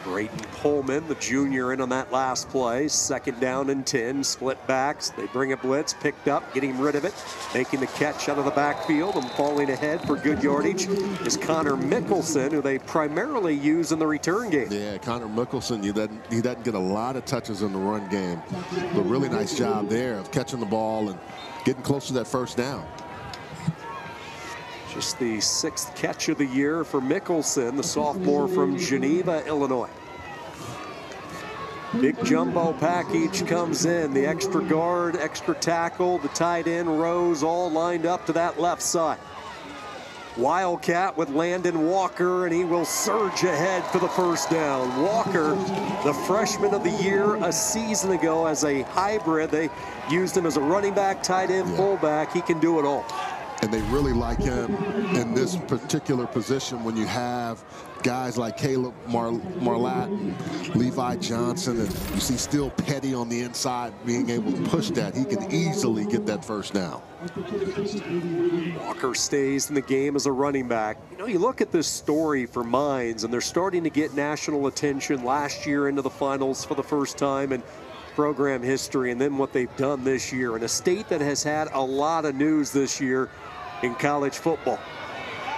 Brayton Pullman, the junior, in on that last play. 2nd down and 10, split backs. They bring a blitz, picked up, getting rid of it, making the catch out of the backfield, and falling ahead for good yardage is Connor Mickelson, who they primarily use in the return game. Yeah, Connor Mickelson, he doesn't get a lot of touches in the run game, but really nice job there of catching the ball and getting close to that 1st down. Just the 6th catch of the year for Mickelson, the sophomore from Geneva, Illinois. Big jumbo package comes in. The extra guard, extra tackle, the tight end, Rose, all lined up to that left side. Wildcat with Landon Walker, and he will surge ahead for the 1st down. Walker, the freshman of the year a season ago as a hybrid. They used him as a running back, tight end, fullback. He can do it all. And they really like him in this particular position when you have guys like Caleb Marlatt and Levi Johnson, and you see Still Petty on the inside being able to push that. He can easily get that 1st down. Walker stays in the game as a running back. You know, you look at this story for Mines, and they're starting to get national attention. Last year into the finals for the 1st time in program history, and then what they've done this year in a state that has had a lot of news this year in college football.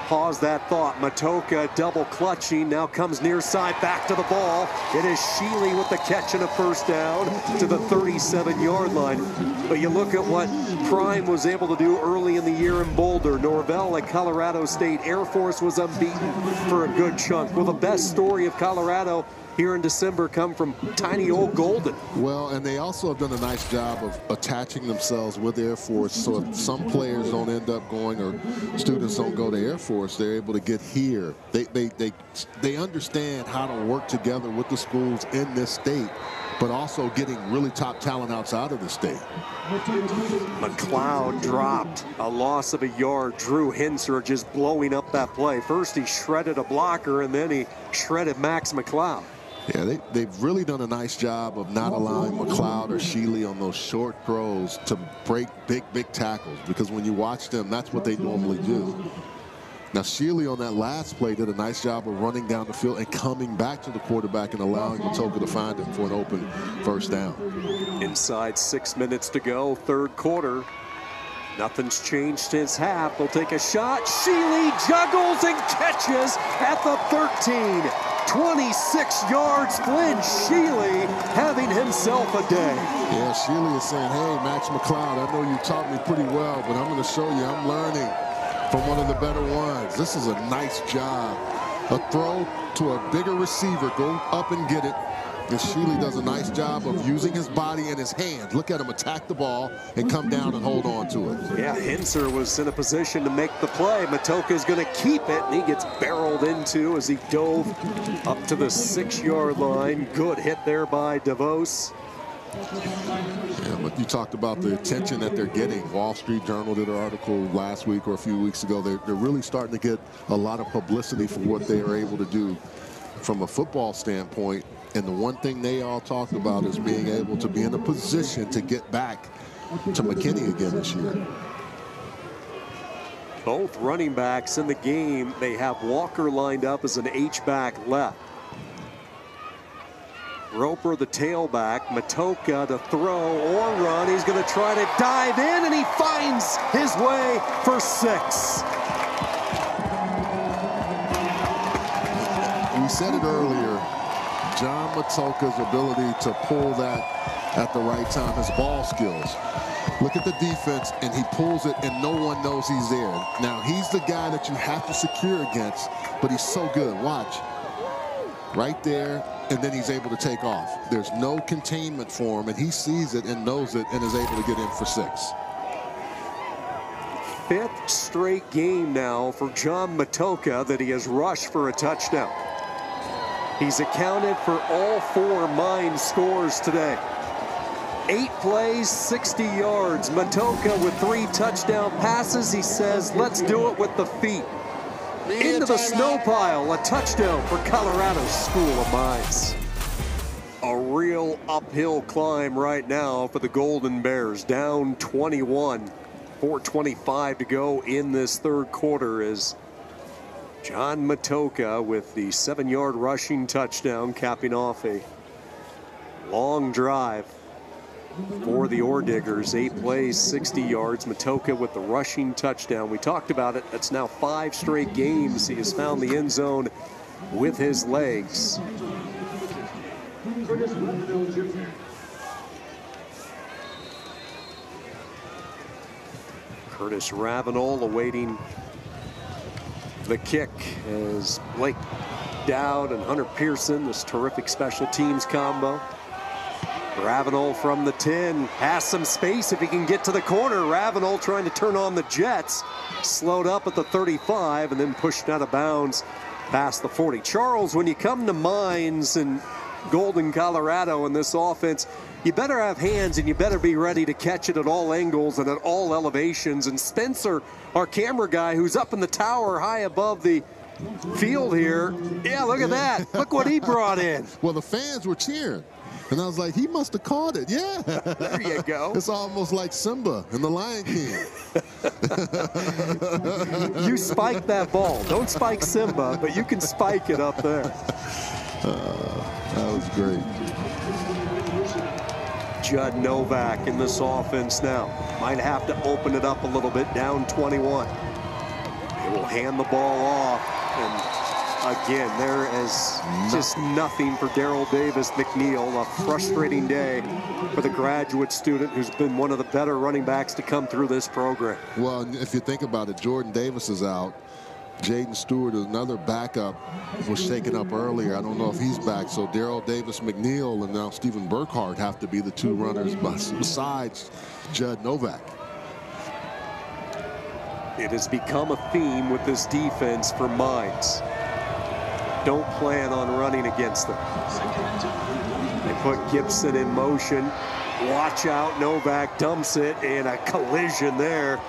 Pause that thought. Matoka double clutching, now comes near side, back to the ball. It is Shealy with the catch and a 1st down to the 37-yard line. But you look at what Prime was able to do early in the year in Boulder. Norvell at Colorado State. Air Force was unbeaten for a good chunk. Well, the best story of Colorado here in December come from tiny old Golden. Well, and they also have done a nice job of attaching themselves with Air Force, so if some players don't end up going or students don't go to Air Force, they're able to get here. They understand how to work together with the schools in this state, but also getting really top talent outside of the state. McLeod dropped, a loss of a yard. Drew Hinser just blowing up that play. First he shredded a blocker, and then he shredded Max McLeod. Yeah, they've really done a nice job of not allowing McLeod or Shealy on those short throws to break big tackles, because when you watch them, that's what they normally do. Now, Shealy on that last play did a nice job of running down the field and coming back to the quarterback and allowing Matoka to find him for an open 1st down. Inside 6 minutes to go, 3rd quarter. Nothing's changed since half. They'll take a shot. Shealy juggles and catches at the 13. 26 yards. Glenn Shealy having himself a day. Yeah, Shealy is saying, hey, Max McLeod, I know you taught me pretty well, but I'm going to show you I'm learning from one of the better ones. This is a nice job. A throw to a bigger receiver. Go up and get it. And Shealy does a nice job of using his body and his hands. Look at him attack the ball and come down and hold on to it. Yeah, Hinser was in a position to make the play. Matoka is going to keep it, and he gets barreled into as he dove up to the 6-yard line. Good hit there by DeVos. Yeah, but you talked about the attention that they're getting. Wall Street Journal did an article last week or a few weeks ago. They're really starting to get a lot of publicity for what they are able to do from a football standpoint. And the one thing they all talked about is being able to be in a position to get back to McKinney again this year. Both running backs in the game. They have Walker lined up as an H-back left. Roper, the tailback. Matoka to throw or run. He's going to try to dive in, and he finds his way for 6. We said it earlier. John Matoka's ability to pull that at the right time, his ball skills. Look at the defense, and he pulls it, and no one knows he's there. Now, he's the guy that you have to secure against, but he's so good. Watch. Right there, and then he's able to take off. There's no containment for him, and he sees it and knows it and is able to get in for 6. 5th straight game now for John Matoka that he has rushed for a touchdown. He's accounted for all 4 Mine scores today. 8 plays, 60 yards. Matoka with 3 touchdown passes. He says, let's do it with the feet. Into the snow pile, a touchdown for Colorado's School of Mines. A real uphill climb right now for the Golden Bears. Down 21, 4:25 to go in this 3rd quarter as John Matoka with the 7-yard rushing touchdown, capping off a long drive for the Ore Diggers. 8 plays, 60 yards. Matoka with the rushing touchdown. We talked about it. That's now 5 straight games he has found the end zone with his legs. Curtis Ravenel awaiting the kick as Blake Dowd and Hunter Pearson, this terrific special teams combo. Ravenel from the 10 has some space if he can get to the corner. Ravenel trying to turn on the Jets, slowed up at the 35 and then pushed out of bounds past the 40. Charles, when you come to Mines and Golden, Colorado in this offense, you better have hands and you better be ready to catch it at all angles and at all elevations. And Spencer, our camera guy who's up in the tower high above the field here, yeah, look at that. Look what he brought in. Well, the fans were cheering. And I was like, he must have caught it. Yeah. There you go. It's almost like Simba in The Lion King. You spike that ball. Don't spike Simba, but you can spike it up there. That was great. Judd Novak in this offense now. Might have to open it up a little bit, down 21. They will hand the ball off. And again, there is just nothing for Darrell Davis McNeil. A frustrating day for the graduate student who's been one of the better running backs to come through this program. Well, if you think about it, Jordan Davis is out. Jaden Stewart, another backup, was taken up earlier. I don't know if he's back. So Darrell Davis McNeil and now Stephen Burkhardt have to be the 2 runners besides Judd Novak. It has become a theme with this defense for Mines. Don't plan on running against them. They put Gibson in motion. Watch out, Novak dumps it, and a collision there.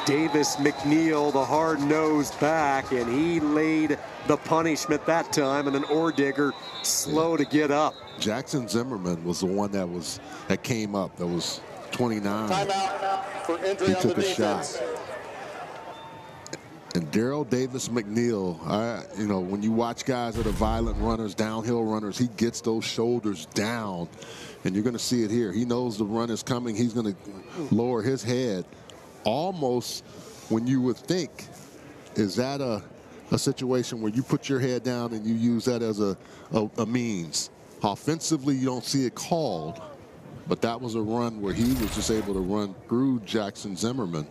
Davis McNeil, the hard-nosed back, and he laid the punishment that time, and an Ore Digger slow to get up. Jackson Zimmerman was the one that came up. That was 29. Timeout for injury on the defense. And Darrell Davis McNeil, you know, when you watch guys that are violent runners, downhill runners, he gets those shoulders down, and you're going to see it here. He knows the run is coming. He's going to lower his head. Almost when you would think, is that a situation where you put your head down and you use that as a means? Offensively, you don't see it called, but that was a run where he was just able to run through Jackson Zimmerman.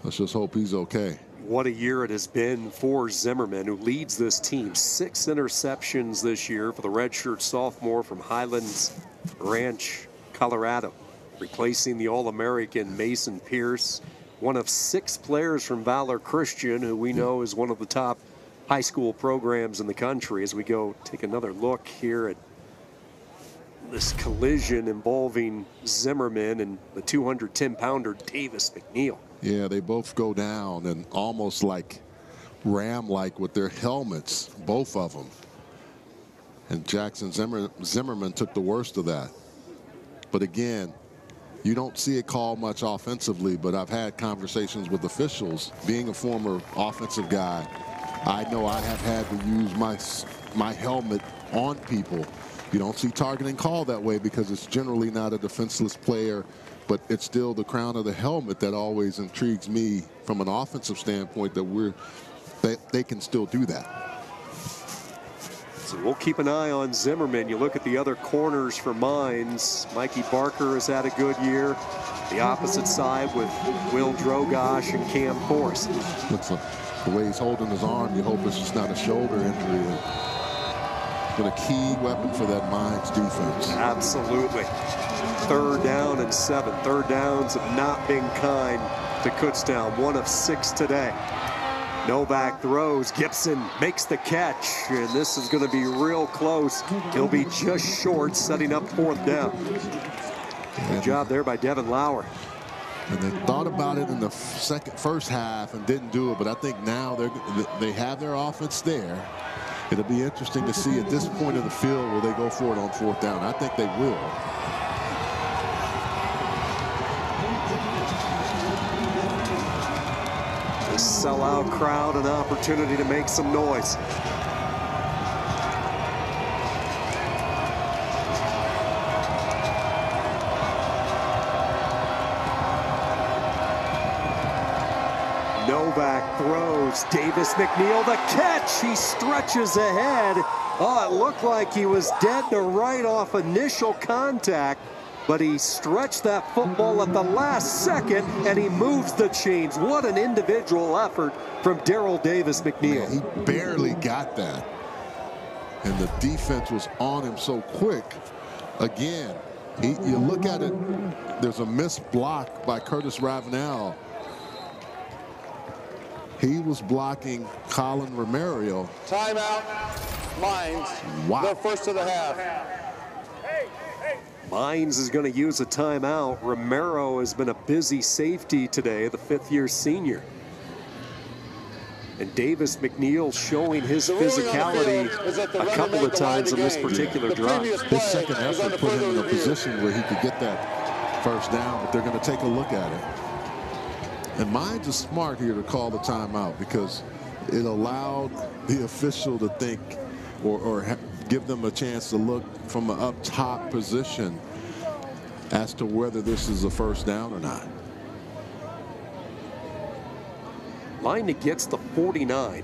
Let's just hope he's okay. What a year it has been for Zimmerman, who leads this team. 6 interceptions this year for the redshirt sophomore from Highlands Ranch, Colorado. Replacing the All-American Mason Pierce, one of 6 players from Valor Christian, who we know is one of the top high school programs in the country. As we go take another look here at this collision involving Zimmerman and the 210-pounder Davis McNeil. Yeah, they both go down and almost like ram-like with their helmets, both of them. And Jackson Zimmerman took the worst of that. But again, you don't see it called much offensively, but I've had conversations with officials. Being a former offensive guy, I know I have had to use my helmet on people. You don't see targeting called that way because it's generally not a defenseless player, but it's still the crown of the helmet that always intrigues me from an offensive standpoint, that they can still do that. So we'll keep an eye on Zimmerman. You look at the other corners for Mines. Mikey Barker has had a good year. The opposite side with Will Drogosh and Cam Forrest. Looks like the way he's holding his arm, you hope it's just not a shoulder injury. Been a key weapon for that Mines defense. Absolutely. 3rd down and 7. 3rd downs have not been kind to Kutztown. 1 of 6 today. Novak throws. Gibson makes the catch, and this is going to be real close. He'll be just short, setting up 4th down. Good job there by Devin Lauer. And they thought about it in the first half and didn't do it, but I think now they have their offense there. It'll be interesting to see at this point of the field, will they go for it on 4th down? I think they will. sellout crowd an opportunity to make some noise. Novak throws. Davis McNeil the catch. He stretches ahead. Oh, it looked like he was dead to right off initial contact, but he stretched that football at the last second, and he moves the chains. What an individual effort from Darrell Davis McNeil. Man, he barely got that. And the defense was on him so quick. Again, you look at it, there's a missed block by Curtis Ravenel. He was blocking Colin Romero. Timeout, Mines. Wow. The first of the half. Mines is going to use a timeout. Romero has been a busy safety today, the fifth-year senior. And Davis McNeil showing his physicality a couple of times in this particular drive. His second effort put him in a position where he could get that first down, but they're going to take a look at it. And Mines is smart here to call the timeout because it allowed the official to think or give them a chance to look from an up-top position as to whether this is a first down or not. Line that gets the 49.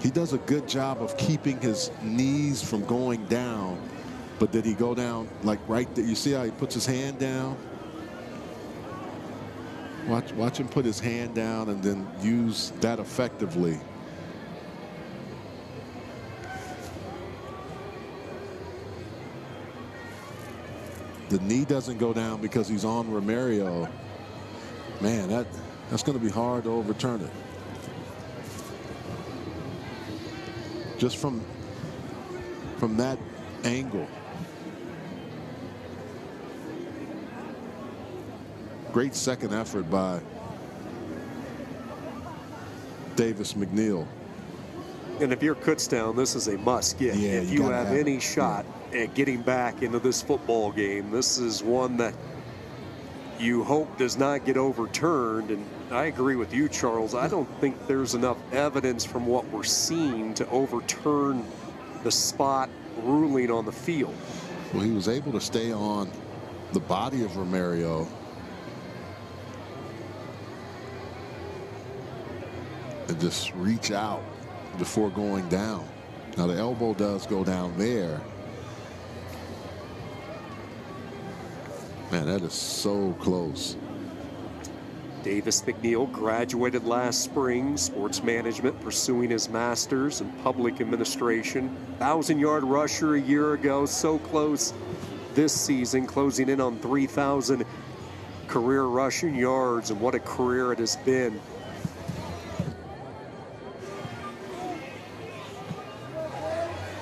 He does a good job of keeping his knees from going down, but did he go down like right there? You see how he puts his hand down? Watch him put his hand down and then use that effectively. The knee doesn't go down because he's on Romero. Man, that's going to be hard to overturn it. Just from that angle. Great second effort by Davis McNeil. And if you're Kutztown, this is a must get. Yeah, if you have any shot at getting back into this football game, this is one that you hope does not get overturned. And I agree with you, Charles. I don't think there's enough evidence from what we're seeing to overturn the spot ruling on the field. Well, he was able to stay on the body of Romero and just reach out before going down. Now the elbow does go down there. Man, that is so close. Davis McNeil graduated last spring, sports management, pursuing his master's in public administration. 1,000-yard rusher a year ago, so close this season, closing in on 3,000 career rushing yards, and what a career it has been.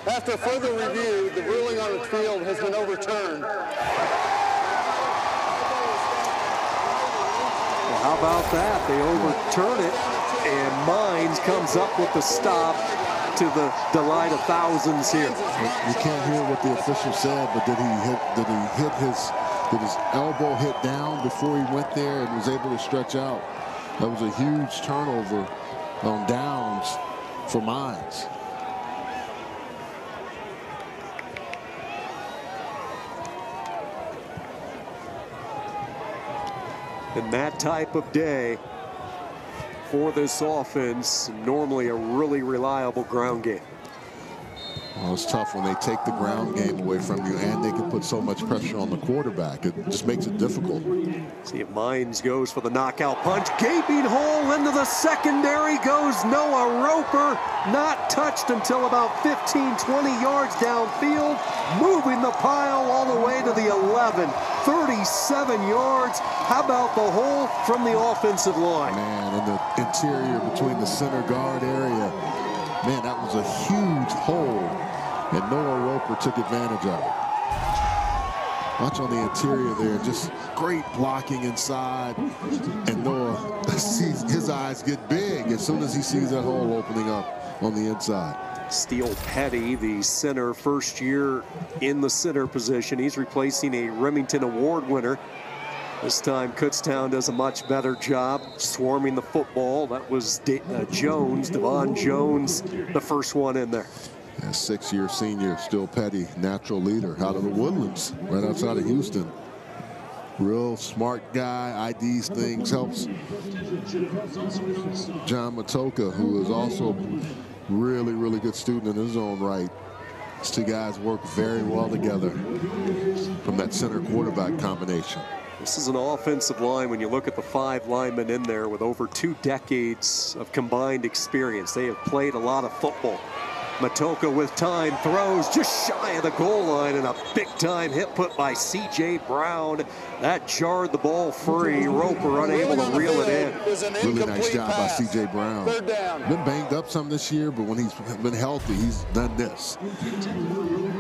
After further review, the ruling on the field has been overturned. Well, how about that? They overturn it, and Mines comes up with the stop to the delight of thousands here. You can't hear what the official said, but did his elbow hit down before he went there and was able to stretch out? That was a huge turnover on downs for Mines. And that type of day for this offense, normally a really reliable ground game. Well, it's tough when they take the ground game away from you and they can put so much pressure on the quarterback. It just makes it difficult. See if Mines goes for the knockout punch. Gaping hole into the secondary goes Noah Roper. Not touched until about 15, 20 yards downfield. Moving the pile all the way to the 11. 37 yards. How about the hole from the offensive line? Man, in the interior between the center guard area. Man, that was a huge hole, and Noah Roper took advantage of it. Watch on the interior there, just great blocking inside, and Noah sees his eyes get big as soon as he sees that hole opening up on the inside. Steele Petty, the center, first year in the center position. He's replacing a Remington Award winner This time, Kutztown does a much better job swarming the football. That was Jones, Devon Jones, the first one in there. A 6-year senior, still petty, natural leader out of the Woodlands, right outside of Houston. Real smart guy, IDs things, helps John Matoka, who is also really, really good student in his own right. These two guys work very well together from that center quarterback combination. This is an offensive line when you look at the 5 linemen in there with over 2 decades of combined experience. They have played a lot of football. Matoka with time throws just shy of the goal line, and a big-time hit put by C.J. Brown. That jarred the ball free. Roper unable to reel it in. Really nice job by C.J. Brown. Been banged up some this year, but when he's been healthy, he's done this.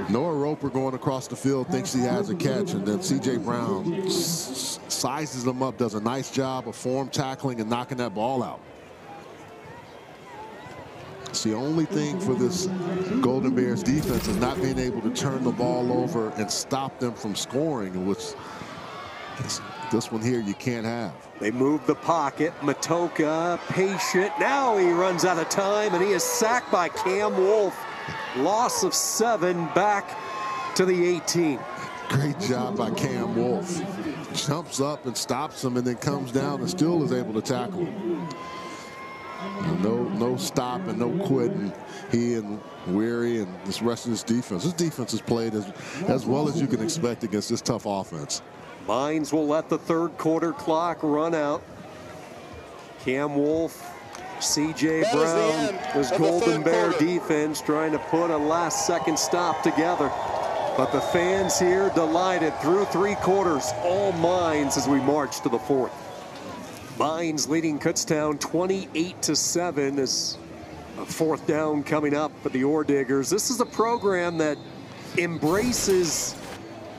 Noah Roper going across the field thinks he has a catch, and then C.J. Brown sizes him up, does a nice job of form tackling and knocking that ball out. It's the only thing for this Golden Bears defense is not being able to turn the ball over and stop them from scoring, which this one here you can't have. They move the pocket. Matoka patient. Now he runs out of time, and he is sacked by Cam Wolf. Loss of 7 back to the 18. Great job by Cam Wolf. Jumps up and stops him, and then comes down and still is able to tackle him. No stop and no quitting. He and Weary and this rest of this defense. This defense has played as well as you can expect against this tough offense. Mines will let the third quarter clock run out. Cam Wolf, C.J. Brown, this Golden Bear defense trying to put a last-second stop together. But the fans here delighted through 3 quarters. All Mines as we march to the 4th. Mines leading Kutztown 28-7 as a 4th down coming up for the Ore Diggers. This is a program that embraces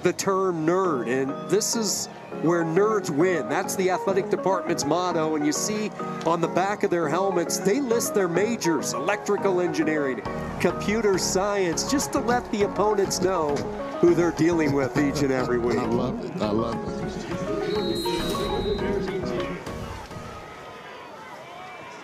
the term nerd, and this is where nerds win. That's the athletic department's motto, and you see on the back of their helmets, they list their majors: electrical engineering, computer science, just to let the opponents know who they're dealing with each and every week. I love it. I love it.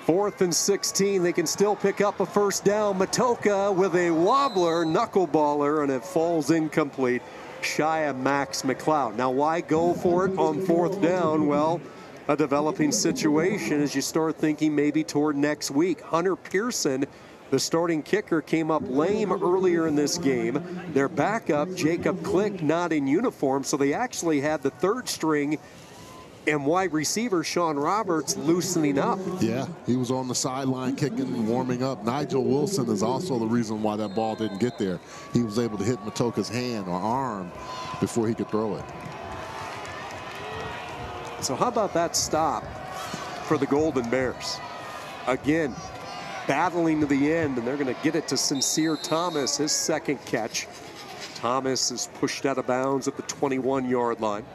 4th and 16, they can still pick up a first down. Matoka with a wobbler, knuckleballer, and it falls incomplete, shy of Max McLeod. Now, why go for it on 4th down? Well, a developing situation as you start thinking maybe toward next week. Hunter Pearson, the starting kicker, came up lame earlier in this game. Their backup, Jacob Click, not in uniform, so they actually had the 3rd string and wide receiver Sean Roberts loosening up. Yeah, he was on the sideline kicking and warming up. Nigel Wilson is also the reason why that ball didn't get there. He was able to hit Matoka's hand or arm before he could throw it. So how about that stop for the Golden Bears? Again, battling to the end, and they're going to get it to Sincere Thomas, his 2nd catch. Thomas is pushed out of bounds at the 21-yard line.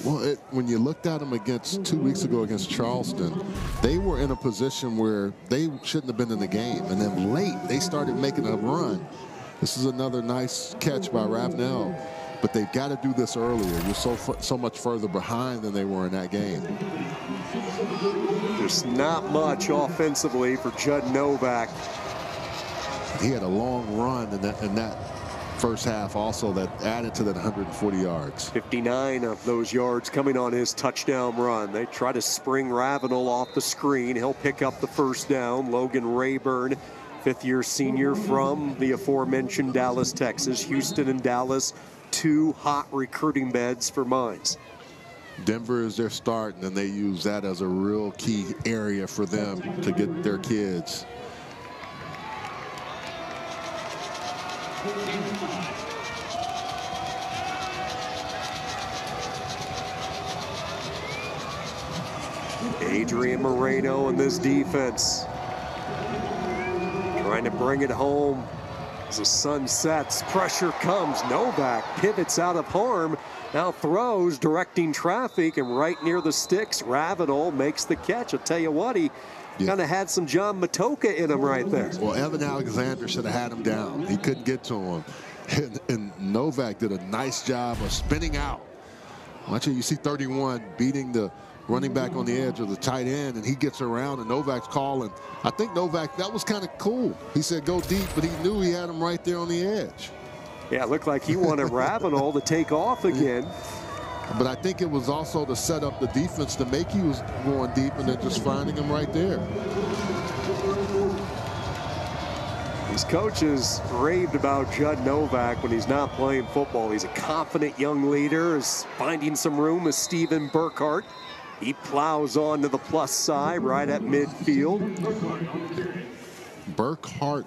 Well, when you looked at them against 2 weeks ago against Charleston, they were in a position where they shouldn't have been in the game. And then late, they started making a run. This is another nice catch by Ravenel. But they've got to do this earlier. You're so much further behind than they were in that game. There's not much offensively for Judd Novak. He had a long run in that first half also that added to that 140 yards. 59 of those yards coming on his touchdown run. They try to spring Ravenel off the screen. He'll pick up the first down. Logan Rayburn, 5th-year senior from the aforementioned Dallas, Texas. Houston and Dallas, 2 hot recruiting beds for Mines. Denver is their start, and then they use that as a real key area for them to get their kids. Adrian Moreno and this defense trying to bring it home as the sun sets. Pressure comes. Novak pivots out of harm. Now throws, directing traffic, and right near the sticks, Ravenel makes the catch. I'll tell you what, he kind of had some John Matoka in him right there. Well, Evan Alexander should have had him down. He couldn't get to him. And Novak did a nice job of spinning out Watch it. You see 31 beating the running back on the edge of the tight end, and he gets around, and Novak's calling. I think Novak, that was kind of cool. He said go deep, but he knew he had him right there on the edge. Yeah, it looked like he wanted Ravenel to take off again. But I think it was also to set up the defense to make he was going deep and then just finding him right there. These coaches raved about Judd Novak when he's not playing football. He's a confident young leader, is finding some room with Steven Burkhart. He plows on to the plus side right at midfield. Burkhart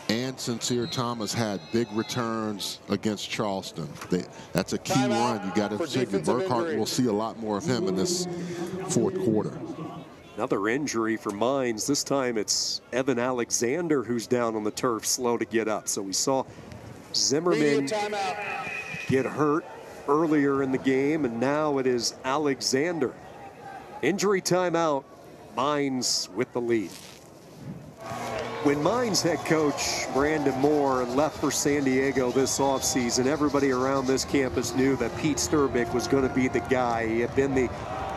and Sincere Thomas had big returns against Charleston. That's a key run. You got to figure Burkhart will see a lot more of him in this fourth quarter. Another injury for Mines. This time it's Evan Alexander who's down on the turf, slow to get up. So we saw Zimmerman get hurt earlier in the game, and now it is Alexander. Injury timeout. Mines with the lead. When Mines head coach Brandon Moore left for San Diego this offseason, everybody around this campus knew that Pete Sturbick was going to be the guy. He had been the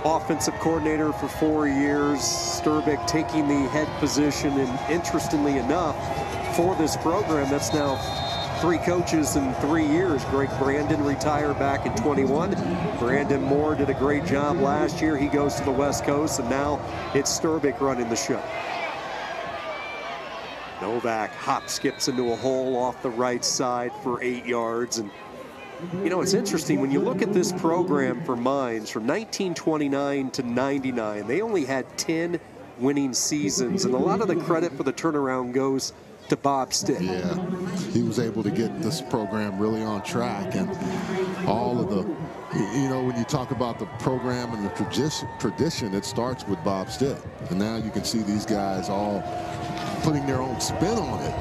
offensive coordinator for 4 years. Sturbick taking the head position, and interestingly enough, for this program, that's now 3 coaches in 3 years. Greg Brandon retired back in 21. Brandon Moore did a great job last year. He goes to the West Coast, and now it's Sturbick running the show. Novak hop skips into a hole off the right side for 8 yards. And you know, it's interesting when you look at this program for Mines from 1929 to 99, they only had 10 winning seasons, and a lot of the credit for the turnaround goes to Bob Stitt. Yeah, he was able to get this program really on track, and all of the, you know, when you talk about the program and the tradition, it starts with Bob Stitt, and now you can see these guys all putting their own spin on it.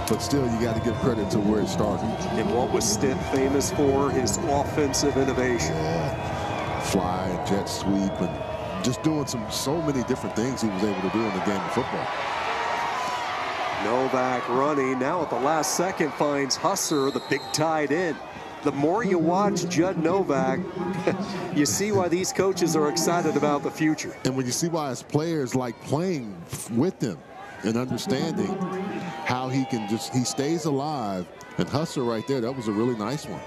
But still, you got to give credit to where it started. And what was Stitt famous for? His offensive innovation. Yeah. Fly, and jet sweep, and just doing so many different things he was able to do in the game of football. Novak running. Now at the last second finds Husser, the big tight end. The more you watch Judd Novak, you see why these coaches are excited about the future. And when you see why his players like playing with him and understanding how he stays alive. And Husser right there, that was a really nice one.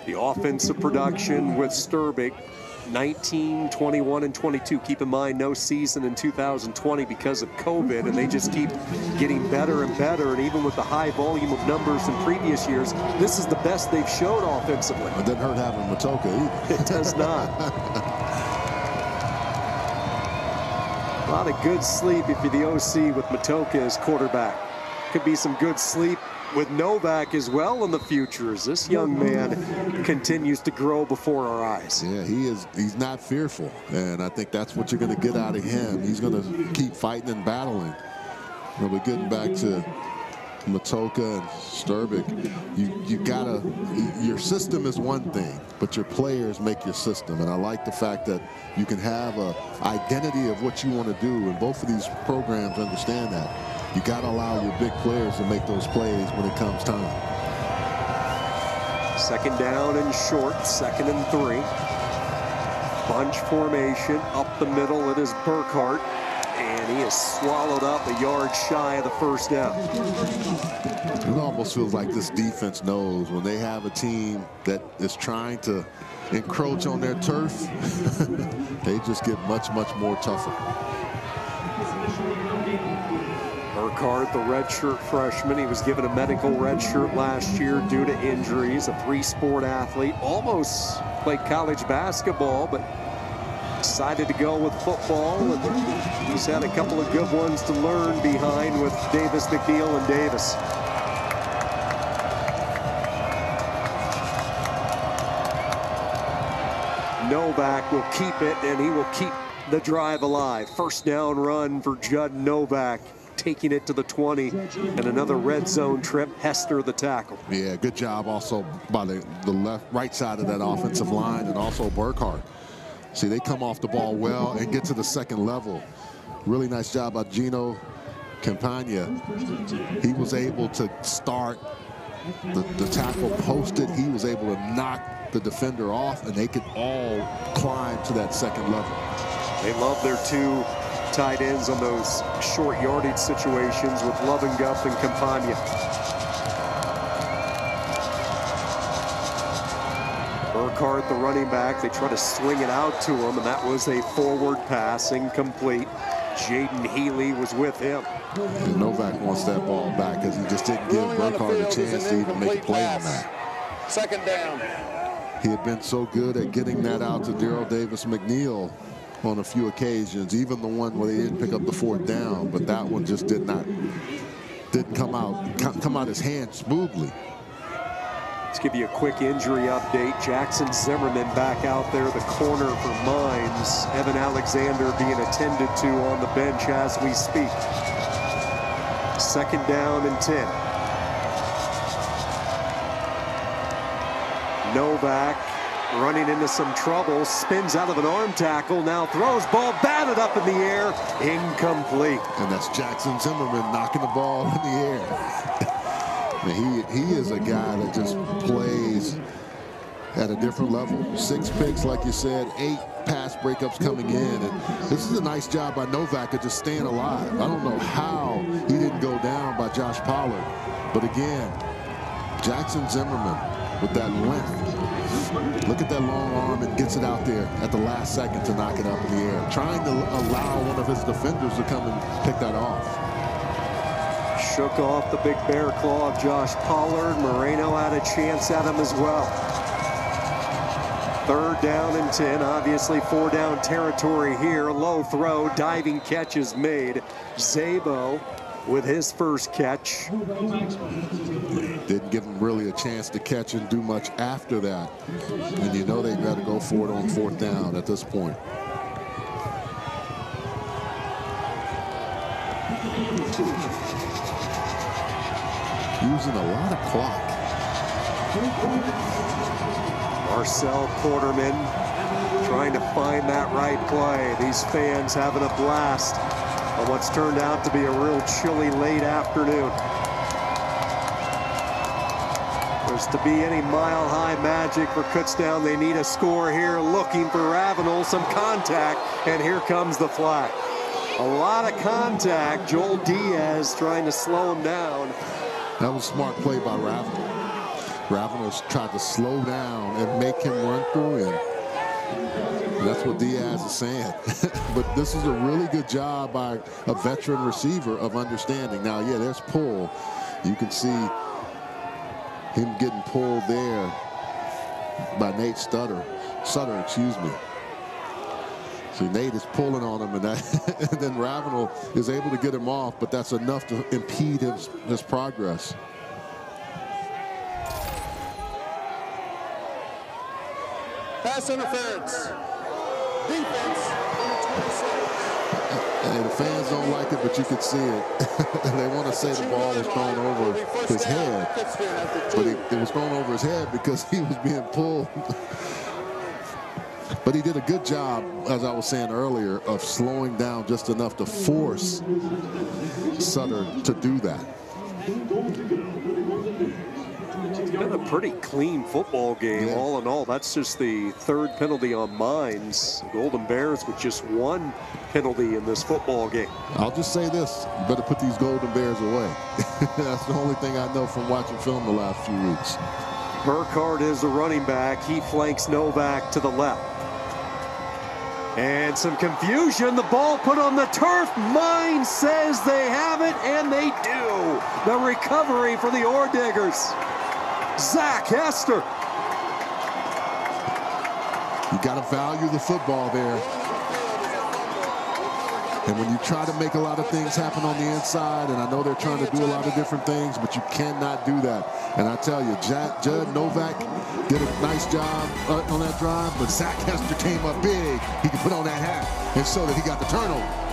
The offensive production with Sturbick, 19, 21, and 22. Keep in mind, no season in 2020 because of COVID, and they just keep getting better and better. And even with the high volume of numbers in previous years, this is the best they've shown offensively. It doesn't hurt having Matoka either. It does not. A lot of good sleep if you're the OC with Matoka as quarterback. Could be some good sleep with Novak as well in the future as this young man continues to grow before our eyes. Yeah, he's not fearful, and I think that's what you're going to get out of him. He's going to keep fighting and battling. We'll be getting back to Matoka and Sturbick. Your system is one thing, but your players make your system, and I like the fact that you can have an identity of what you want to do, and both of these programs understand that. You got to allow your big players to make those plays when it comes time. Second down and short, 2nd and 3. Bunch formation up the middle. It is Burkhart, and he is swallowed up a yard shy of the first down. It almost feels like this defense knows when they have a team that is trying to encroach on their turf, they just get much, much more tougher. Burkhart, the redshirt freshman, he was given a medical redshirt last year due to injuries, a 3-sport athlete, almost played college basketball, but decided to go with football, and he's had a couple of good ones to learn behind with Davis, McNeil, and Davis. Novak will keep it, and he will keep the drive alive. First down run for Judd Novak, taking it to the 20, and another red zone trip. Hester the tackle. Yeah, good job also by the right side of that offensive line, and also Burkhart. See, they come off the ball well and get to the second level. Really nice job by Gino Campagna. He was able to start The tackle posted. He was able to knock the defender off, and they could all climb to that second level. They love their two tight ends on those short yardage situations with Lovengup and Campagna. Burkhardt, the running back, they try to swing it out to him, and that was a forward pass, incomplete. Jaden Healy was with him. And Novak wants that ball back because he just didn't give Burkhardt a chance to even make a play on that. Second down. He had been so good at getting that out to Darrell Davis McNeil on a few occasions, even the one where they didn't pick up the fourth down, but that one just didn't come out his hand smoothly. Let's give you a quick injury update. Jackson Zimmerman back out there, the corner for Mines. Evan Alexander being attended to on the bench as we speak. Second down and 10. Novak running into some trouble, spins out of an arm tackle, now throws, ball batted up in the air, incomplete. And that's Jackson Zimmerman knocking the ball in the air. He is a guy that just plays at a different level. 6 picks, like you said, 8 pass breakups coming in. And this is a nice job by Novak of just staying alive. I don't know how he didn't go down by Josh Pollard. But again, Jackson Zimmerman with that length. Look at that long arm and gets it out there at the last second to knock it up in the air. Trying to allow one of his defenders to come and pick that off. Shook off the big bear claw of Josh Pollard. Moreno had a chance at him as well. Third down and 10. Obviously 4 down territory here. Low throw. Diving catch is made. Zabo with his first catch. Didn't give him really a chance to catch and do much after that. And you know they got to go for it on 4th down at this point. Using a lot of clock. Marcel Quarterman trying to find that right play. These fans having a blast on what's turned out to be a real chilly late afternoon. There's to be any mile-high magic for Kutztown. They need a score here, looking for Ravenel, some contact, and here comes the flag. A lot of contact. Joel Diaz trying to slow him down. That was a smart play by Ravenel. Ravenel's tried to slow down and make him run through him. That's what Diaz is saying. But this is a really good job by a veteran receiver of understanding. Now, yeah, there's pull. You can see him getting pulled there by Nate Sutter, excuse me. See, Nate is pulling on him, and then Ravenel is able to get him off, but that's enough to impede his progress. Pass interference. Defense, number 26. And the fans don't like it, but you could see it. They want to say the ball was thrown over his head, but it was thrown over his head because he was being pulled. But he did a good job, as I was saying earlier, of slowing down just enough to force Sutter to do that. It's been a pretty clean football game, yeah. All in all. That's just the 3rd penalty on Mines. The Golden Bears with just 1 penalty in this football game. I'll just say this, you better put these Golden Bears away. That's the only thing I know from watching film the last few weeks. Burkhardt is the running back. He flanks Novak to the left. And some confusion. The ball put on the turf. Mines says they have it, and they do. The recovery for the Orediggers. Zach Hester. You got to value the football there. And when you try to make a lot of things happen on the inside, and I know they're trying to do a lot of different things, but you cannot do that. And I tell you, Judd Novak did a nice job on that drive, but Zach Hester came up big. He could put on that hat, and so that he got the turnover.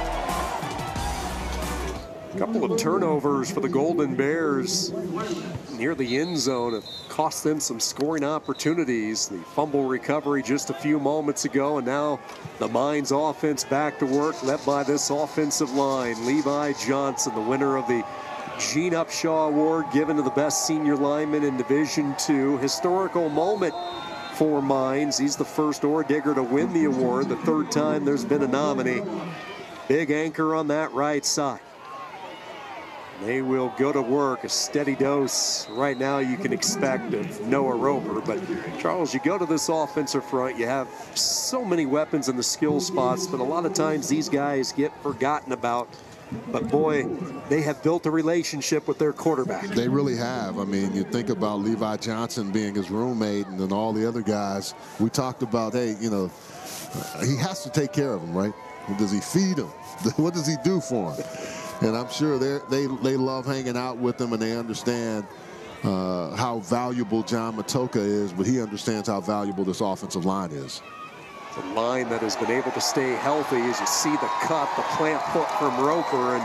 A couple of turnovers for the Golden Bears near the end zone have cost them some scoring opportunities. The fumble recovery just a few moments ago, and now the Mines offense back to work, led by this offensive line. Levi Johnson, the winner of the Gene Upshaw Award given to the best senior lineman in Division II. Historical moment for Mines. He's the first ore digger to win the award, the third time there's been a nominee. Big anchor on that right side. They will go to work, a steady dose. Right now you can expect of Noah Roper, but Charles, you go to this offensive front, you have so many weapons in the skill spots, but a lot of times these guys get forgotten about. But boy, they have built a relationship with their quarterback. They really have. I mean, you think about Levi Johnson being his roommate and then all the other guys. We talked about, hey, you know, he has to take care of them, right? Does he feed them? What does he do for them? And I'm sure they love hanging out with him, and they understand how valuable John Matocha is, but he understands how valuable this offensive line is. It's a line that has been able to stay healthy as you see the cut, the plant foot from Roper, and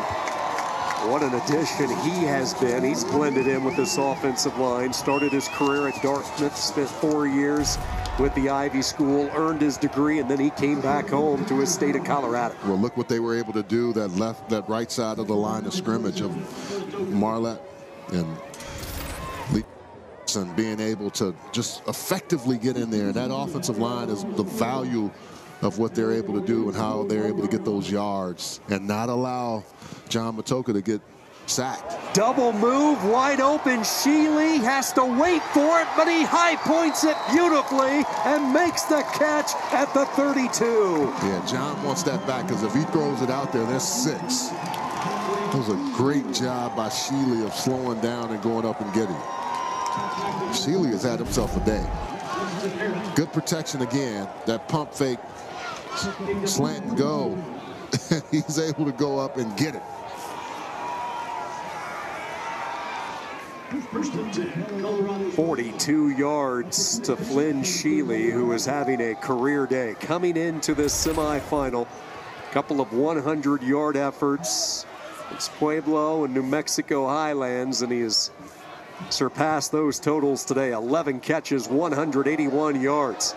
what an addition he has been. He's blended in with this offensive line, started his career at Dartmouth, spent 4 years with the Ivy School, earned his degree, and then he came back home to his state of Colorado. Well, look what they were able to do, that right side of the line of scrimmage of Marlette and Lee, and being able to just effectively get in there. And that offensive line is the value of what they're able to do and how they're able to get those yards and not allow John Matocha to get sacked. Double move, wide open. Sheely has to wait for it, but he high points it beautifully and makes the catch at the 32. Yeah, John wants that back, because if he throws it out there, that's 6. That was a great job by Sheely of slowing down and going up and getting it. Sheely has had himself a day. Good protection again. That pump fake, slant and go. He's able to go up and get it. 42 yards to Flynn Sheely, who is having a career day. Coming into this semifinal, a couple of 100-yard efforts. It's Pueblo and New Mexico Highlands, and he has surpassed those totals today. 11 catches, 181 yards.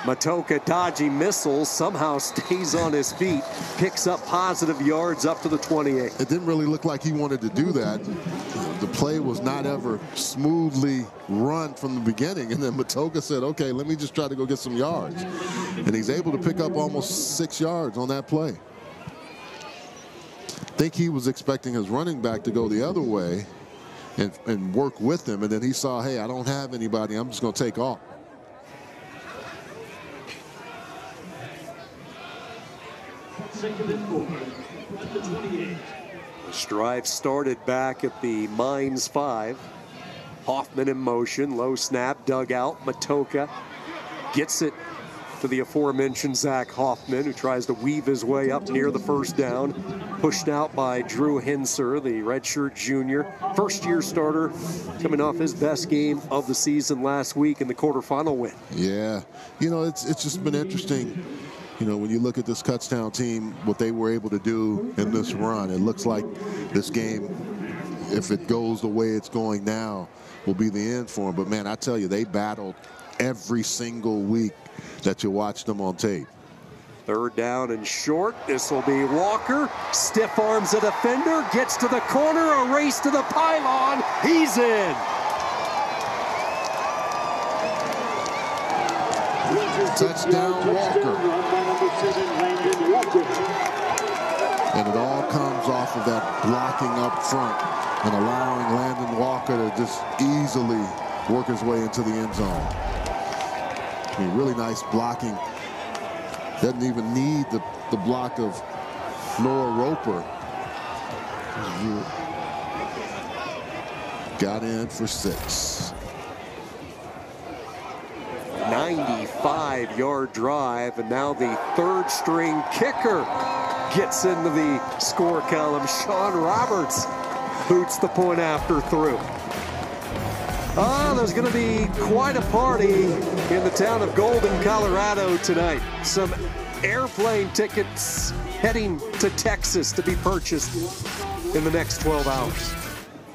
Matocha dodging missiles, somehow stays on his feet, picks up positive yards up to the 28. It didn't really look like he wanted to do that. The play was not ever smoothly run from the beginning, and then Matocha said, okay, let me just try to go get some yards. And he's able to pick up almost 6 yards on that play. I think he was expecting his running back to go the other way and work with him, and then he saw, hey, I don't have anybody, I'm just going to take off. This drive started back at the Mines 5. Hoffman in motion, low snap, dug out. Matocha gets it to the aforementioned Zach Hoffman, who tries to weave his way up near the first down. Pushed out by Drew Henser, the redshirt junior. First-year starter, coming off his best game of the season last week in the quarterfinal win. Yeah, you know, it's just been interesting. You know, when you look at this Kutztown team, what they were able to do in this run, it looks like this game, if it goes the way it's going now, will be the end for them. But, man, I tell you, they battled every single week that you watched them on tape. Third down and short. This will be Walker. Stiff arms a defender, gets to the corner, a race to the pylon. He's in. Touchdown, Walker. And it all comes off of that blocking up front and allowing Landon Walker to just easily work his way into the end zone. I mean, really nice blocking. Doesn't even need the block of Noah Roper. Got in for 6. 95-yard drive, and now the third-string kicker gets into the score column. Sean Roberts boots the point after through. There's going to be quite a party in the town of Golden, Colorado tonight. Some airplane tickets heading to Texas to be purchased in the next 12 hours.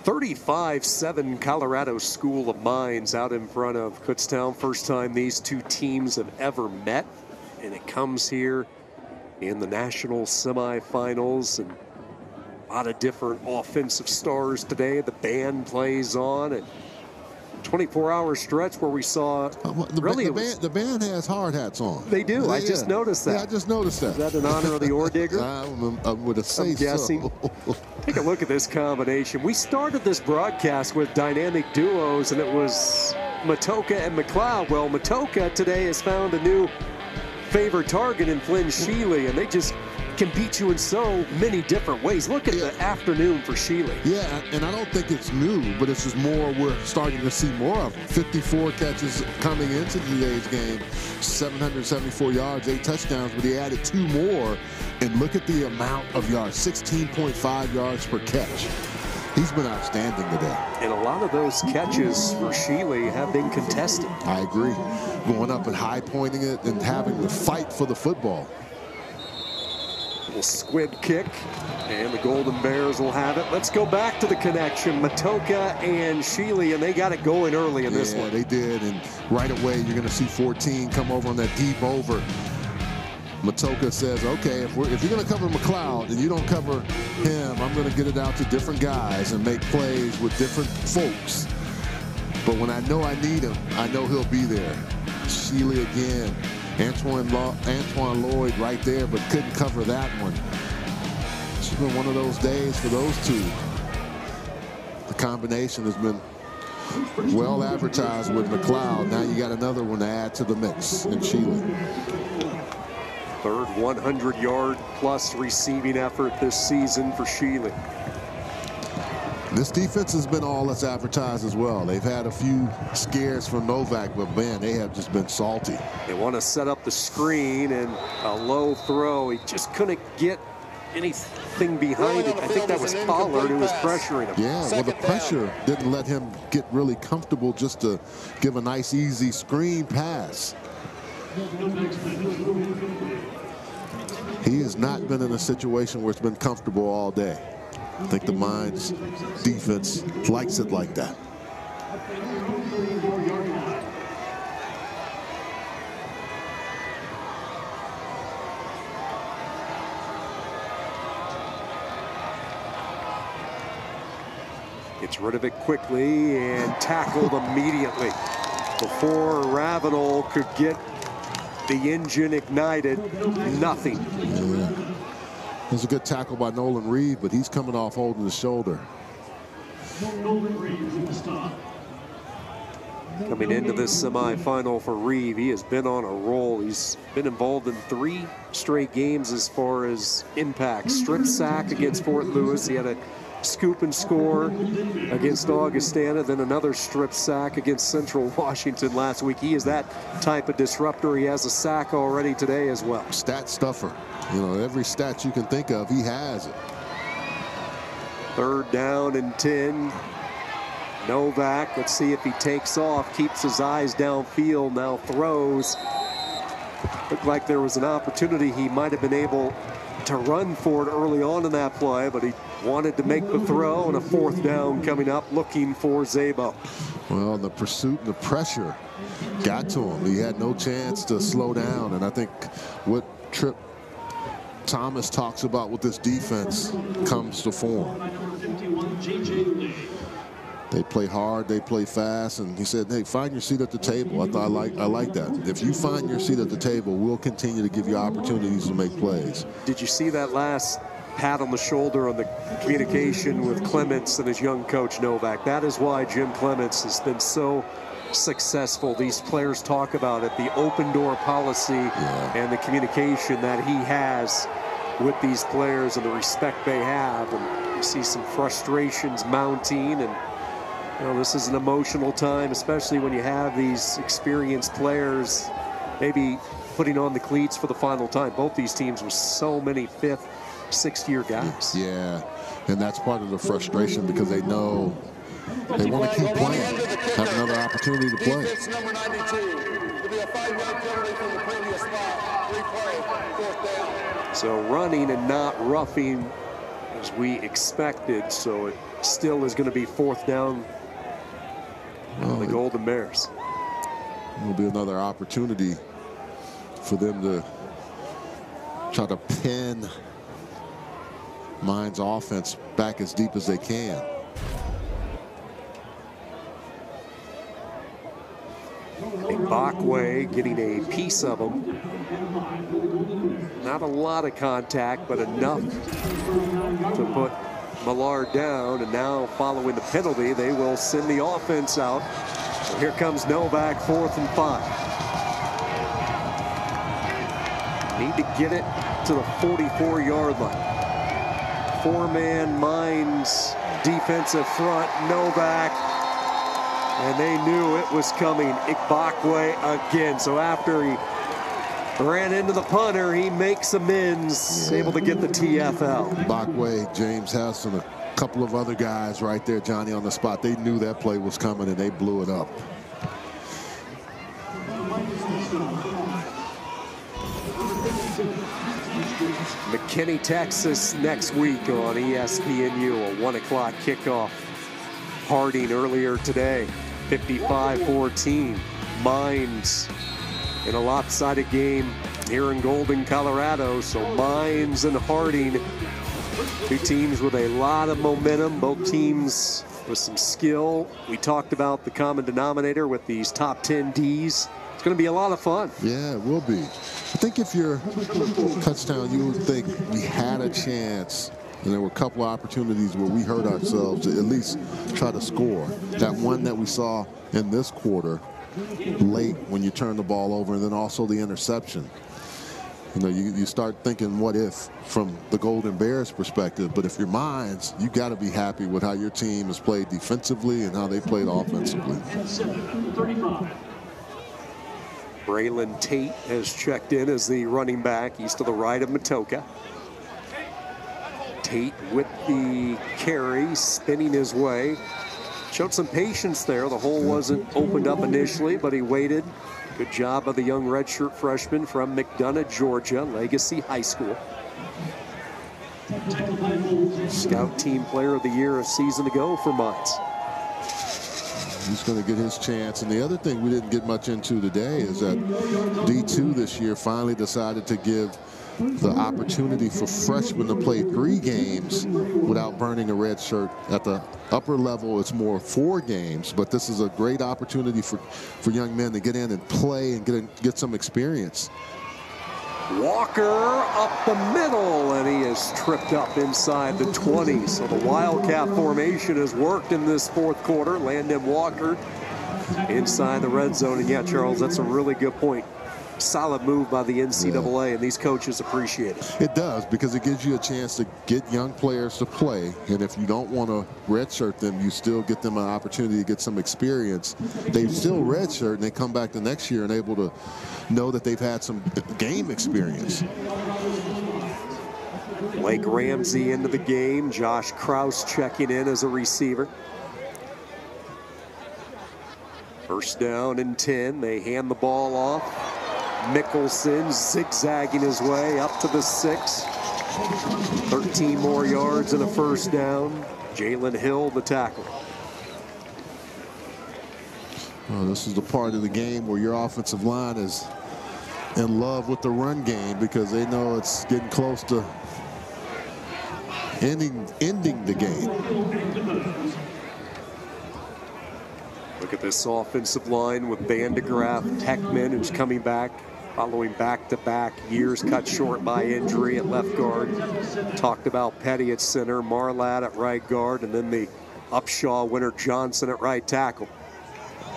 35-7 Colorado School of Mines out in front of Kutztown. First time these two teams have ever met, and it comes here in the national semifinals. And A lot of different offensive stars today. The band plays on, and 24-hour stretch where we saw the band has hard hats on. They do. I just noticed that. Yeah, I just noticed that. Is that in honor of the Ore Digger? I would have said I'm guessing. So. Take a look at this combination. We started this broadcast with dynamic duos, and it was Matocha and McLeod. Well, Matocha today has found a new favorite target in Flynn Sheely, and they just can beat you in so many different ways. Look at the afternoon for Sheely. Yeah, and I don't think it's new, but it's just more, we're starting to see more of them. 54 catches coming into today's game, 774 yards, 8 touchdowns, but he added 2 more. And look at the amount of yards, 16.5 yards per catch. He's been outstanding today. And a lot of those catches for Sheely have been contested. I agree. Going up and high pointing it and having to fight for the football. Little squib kick, and the Golden Bears will have it. Let's go back to the connection. Matocha and Sheely, and they got it going early in this one. Yeah, they did, and right away you're going to see 14 come over on that deep over. Matocha says, okay, if you're going to cover McLeod and you don't cover him, I'm going to get it out to different guys and make plays with different folks. But when I know I need him, I know he'll be there. Sheely again. Antoine Lloyd right there, but couldn't cover that one. It's been one of those days for those two. The combination has been well advertised with McLeod. Now you got another one to add to the mix in Sheely. Third 100-yard-plus receiving effort this season for Sheely. This defense has been all that's advertised as well. They've had a few scares from Novak, but man, they have just been salty. They want to set up the screen, and a low throw. He just couldn't get anything behind it. I think that was Pollard who was pressuring him. Yeah, well, the pressure didn't let him get really comfortable just to give a nice, easy screen pass. He has not been in a situation where it's been comfortable all day. I think the Mines defense likes it like that. Gets rid of it quickly and tackled immediately before Ravenel could get the engine ignited. Nothing. Yeah. It was a good tackle by Nolan Reed, but he's coming off holding the shoulder. Coming into this semifinal for Reeve, he has been on a roll. He's been involved in 3 straight games as far as impact. Strip sack against Fort Lewis. He had a scoop and score against Augustana, then another strip sack against Central Washington last week. He is that type of disruptor. He has a sack already today as well. Stat stuffer. You know, every stat you can think of, he has it. 3rd down and 10. Novak, let's see if he takes off, keeps his eyes downfield, now throws. Looked like there was an opportunity he might have been able to run for it early on in that play, but he wanted to make the throw, and a 4th down coming up, looking for Zabo. Well, the pursuit and the pressure got to him. He had no chance to slow down, and I think what Trip Thomas talks about with this defense comes to form. They play hard, they play fast, and he said, hey, find your seat at the table. I thought I like that. If you find your seat at the table, we'll continue to give you opportunities to make plays. Did you see that last pat on the shoulder on the communication with Clements and his young coach Novak? That is why Jim Clements has been so successful. These players talk about it, the open door policy and the communication that he has with these players and the respect they have. And you see some frustrations mounting, and you know, this is an emotional time, especially when you have these experienced players maybe putting on the cleats for the final time. Both these teams with so many 5th, 6th-year guys. Yeah, and that's part of the frustration because they know they want to keep playing, have another opportunity to play. Defense number 92. It'll be a 5-yard penalty from the previous spot. Replay, 4th down. So running and not roughing as we expected, so it still is going to be 4th down. Well, the Golden Bears. It'll be another opportunity for them to try to pin Mines offense back as deep as they can. Ibakwe getting a piece of him. Not a lot of contact, but enough to put Millard down. And now, following the penalty, they will send the offense out. So here comes Novak, 4th and 5. Need to get it to the 44-yard line. Four-man Mines defensive front. Novak. And they knew it was coming. Ibakwe again. So after he ran into the punter, he makes amends, able to get the TFL. Ibakwe, James Hess, and a couple of other guys right there, Johnny, on the spot. They knew that play was coming, and they blew it up. McKinney, Texas next week on ESPNU, a 1 o'clock kickoff. Harding earlier today, 55-14. Mines in a lopsided game here in Golden, Colorado. So Mines and Harding, two teams with a lot of momentum, both teams with some skill. We talked about the common denominator with these top 10 Ds. It's going to be a lot of fun. Yeah, it will be. I think if you're Kutztown, you would think we had a chance. And there were a couple of opportunities where we hurt ourselves to at least try to score. That one that we saw in this quarter, late when you turn the ball over, and then also the interception. You know, you start thinking, what if, from the Golden Bears perspective. But if you're Mines, you got to be happy with how your team has played defensively and how they played offensively. Braylon Tate has checked in as the running back. He's to the right of Matoka. Tate with the carry, spinning his way. Showed some patience there. The hole wasn't opened up initially, but he waited. Good job of the young redshirt freshman from McDonough, Georgia, Legacy High School. Scout Team Player of the Year a season ago for Mines. He's going to get his chance. And the other thing we didn't get much into today is that D2 this year finally decided to give the opportunity for freshmen to play 3 games without burning a red shirt. At the upper level, it's more 4 games, but this is a great opportunity for young men to get in and play and get some experience. Walker up the middle, and he is tripped up inside the 20. So the Wildcat formation has worked in this 4th quarter. Landon Walker inside the red zone. And yeah, Charles, that's a really good point. Solid move by the NCAA, and these coaches appreciate it. It does, because it gives you a chance to get young players to play, and if you don't want to redshirt them, you still get them an opportunity to get some experience. They still redshirt, and they come back the next year and able to know that they've had some game experience. Blake Ramsey into the game. Josh Krause checking in as a receiver. First down and 10. They hand the ball off. Mickelson zigzagging his way up to the 6. 13 more yards and a first down. Jalen Hill, the tackle. Well, this is the part of the game where your offensive line is in love with the run game, because they know it's getting close to ending the game. Look at this offensive line with Vandegraff, Heckman, who's coming back following back-to-back years cut short by injury at left guard. Talked about Petty at center, Marlatt at right guard, and then the Upshaw winner Johnson at right tackle.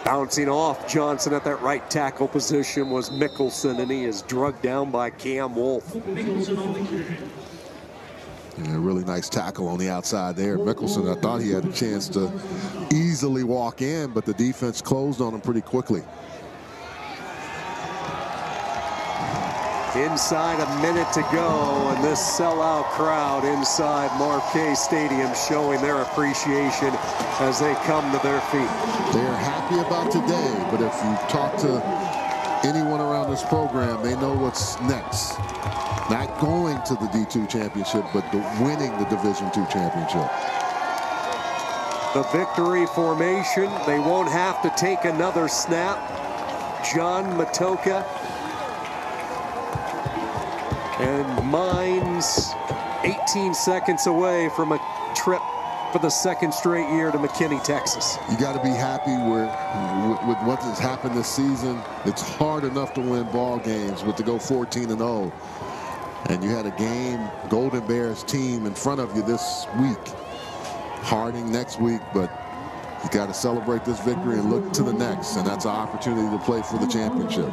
Bouncing off Johnson at that right tackle position was Mickelson, and he is drugged down by Cam Wolf. Yeah, really nice tackle on the outside there. Mickelson, I thought he had a chance to easily walk in, but the defense closed on him pretty quickly. Inside a minute to go, and this sellout crowd inside Marquet Stadium showing their appreciation as they come to their feet. They're happy about today, but if you talk to anyone around this program, they know what's next. Not going to the D2 championship, but winning the Division II championship. The victory formation, they won't have to take another snap. John Matoka and Mines 18 seconds away from a trip for the second straight year to McKinney, Texas. You got to be happy with what has happened this season. It's hard enough to win ball games, but to go 14-0. And you had a game, Golden Bears team in front of you this week. Harding next week, but you got to celebrate this victory and look to the next. And that's an opportunity to play for the championship.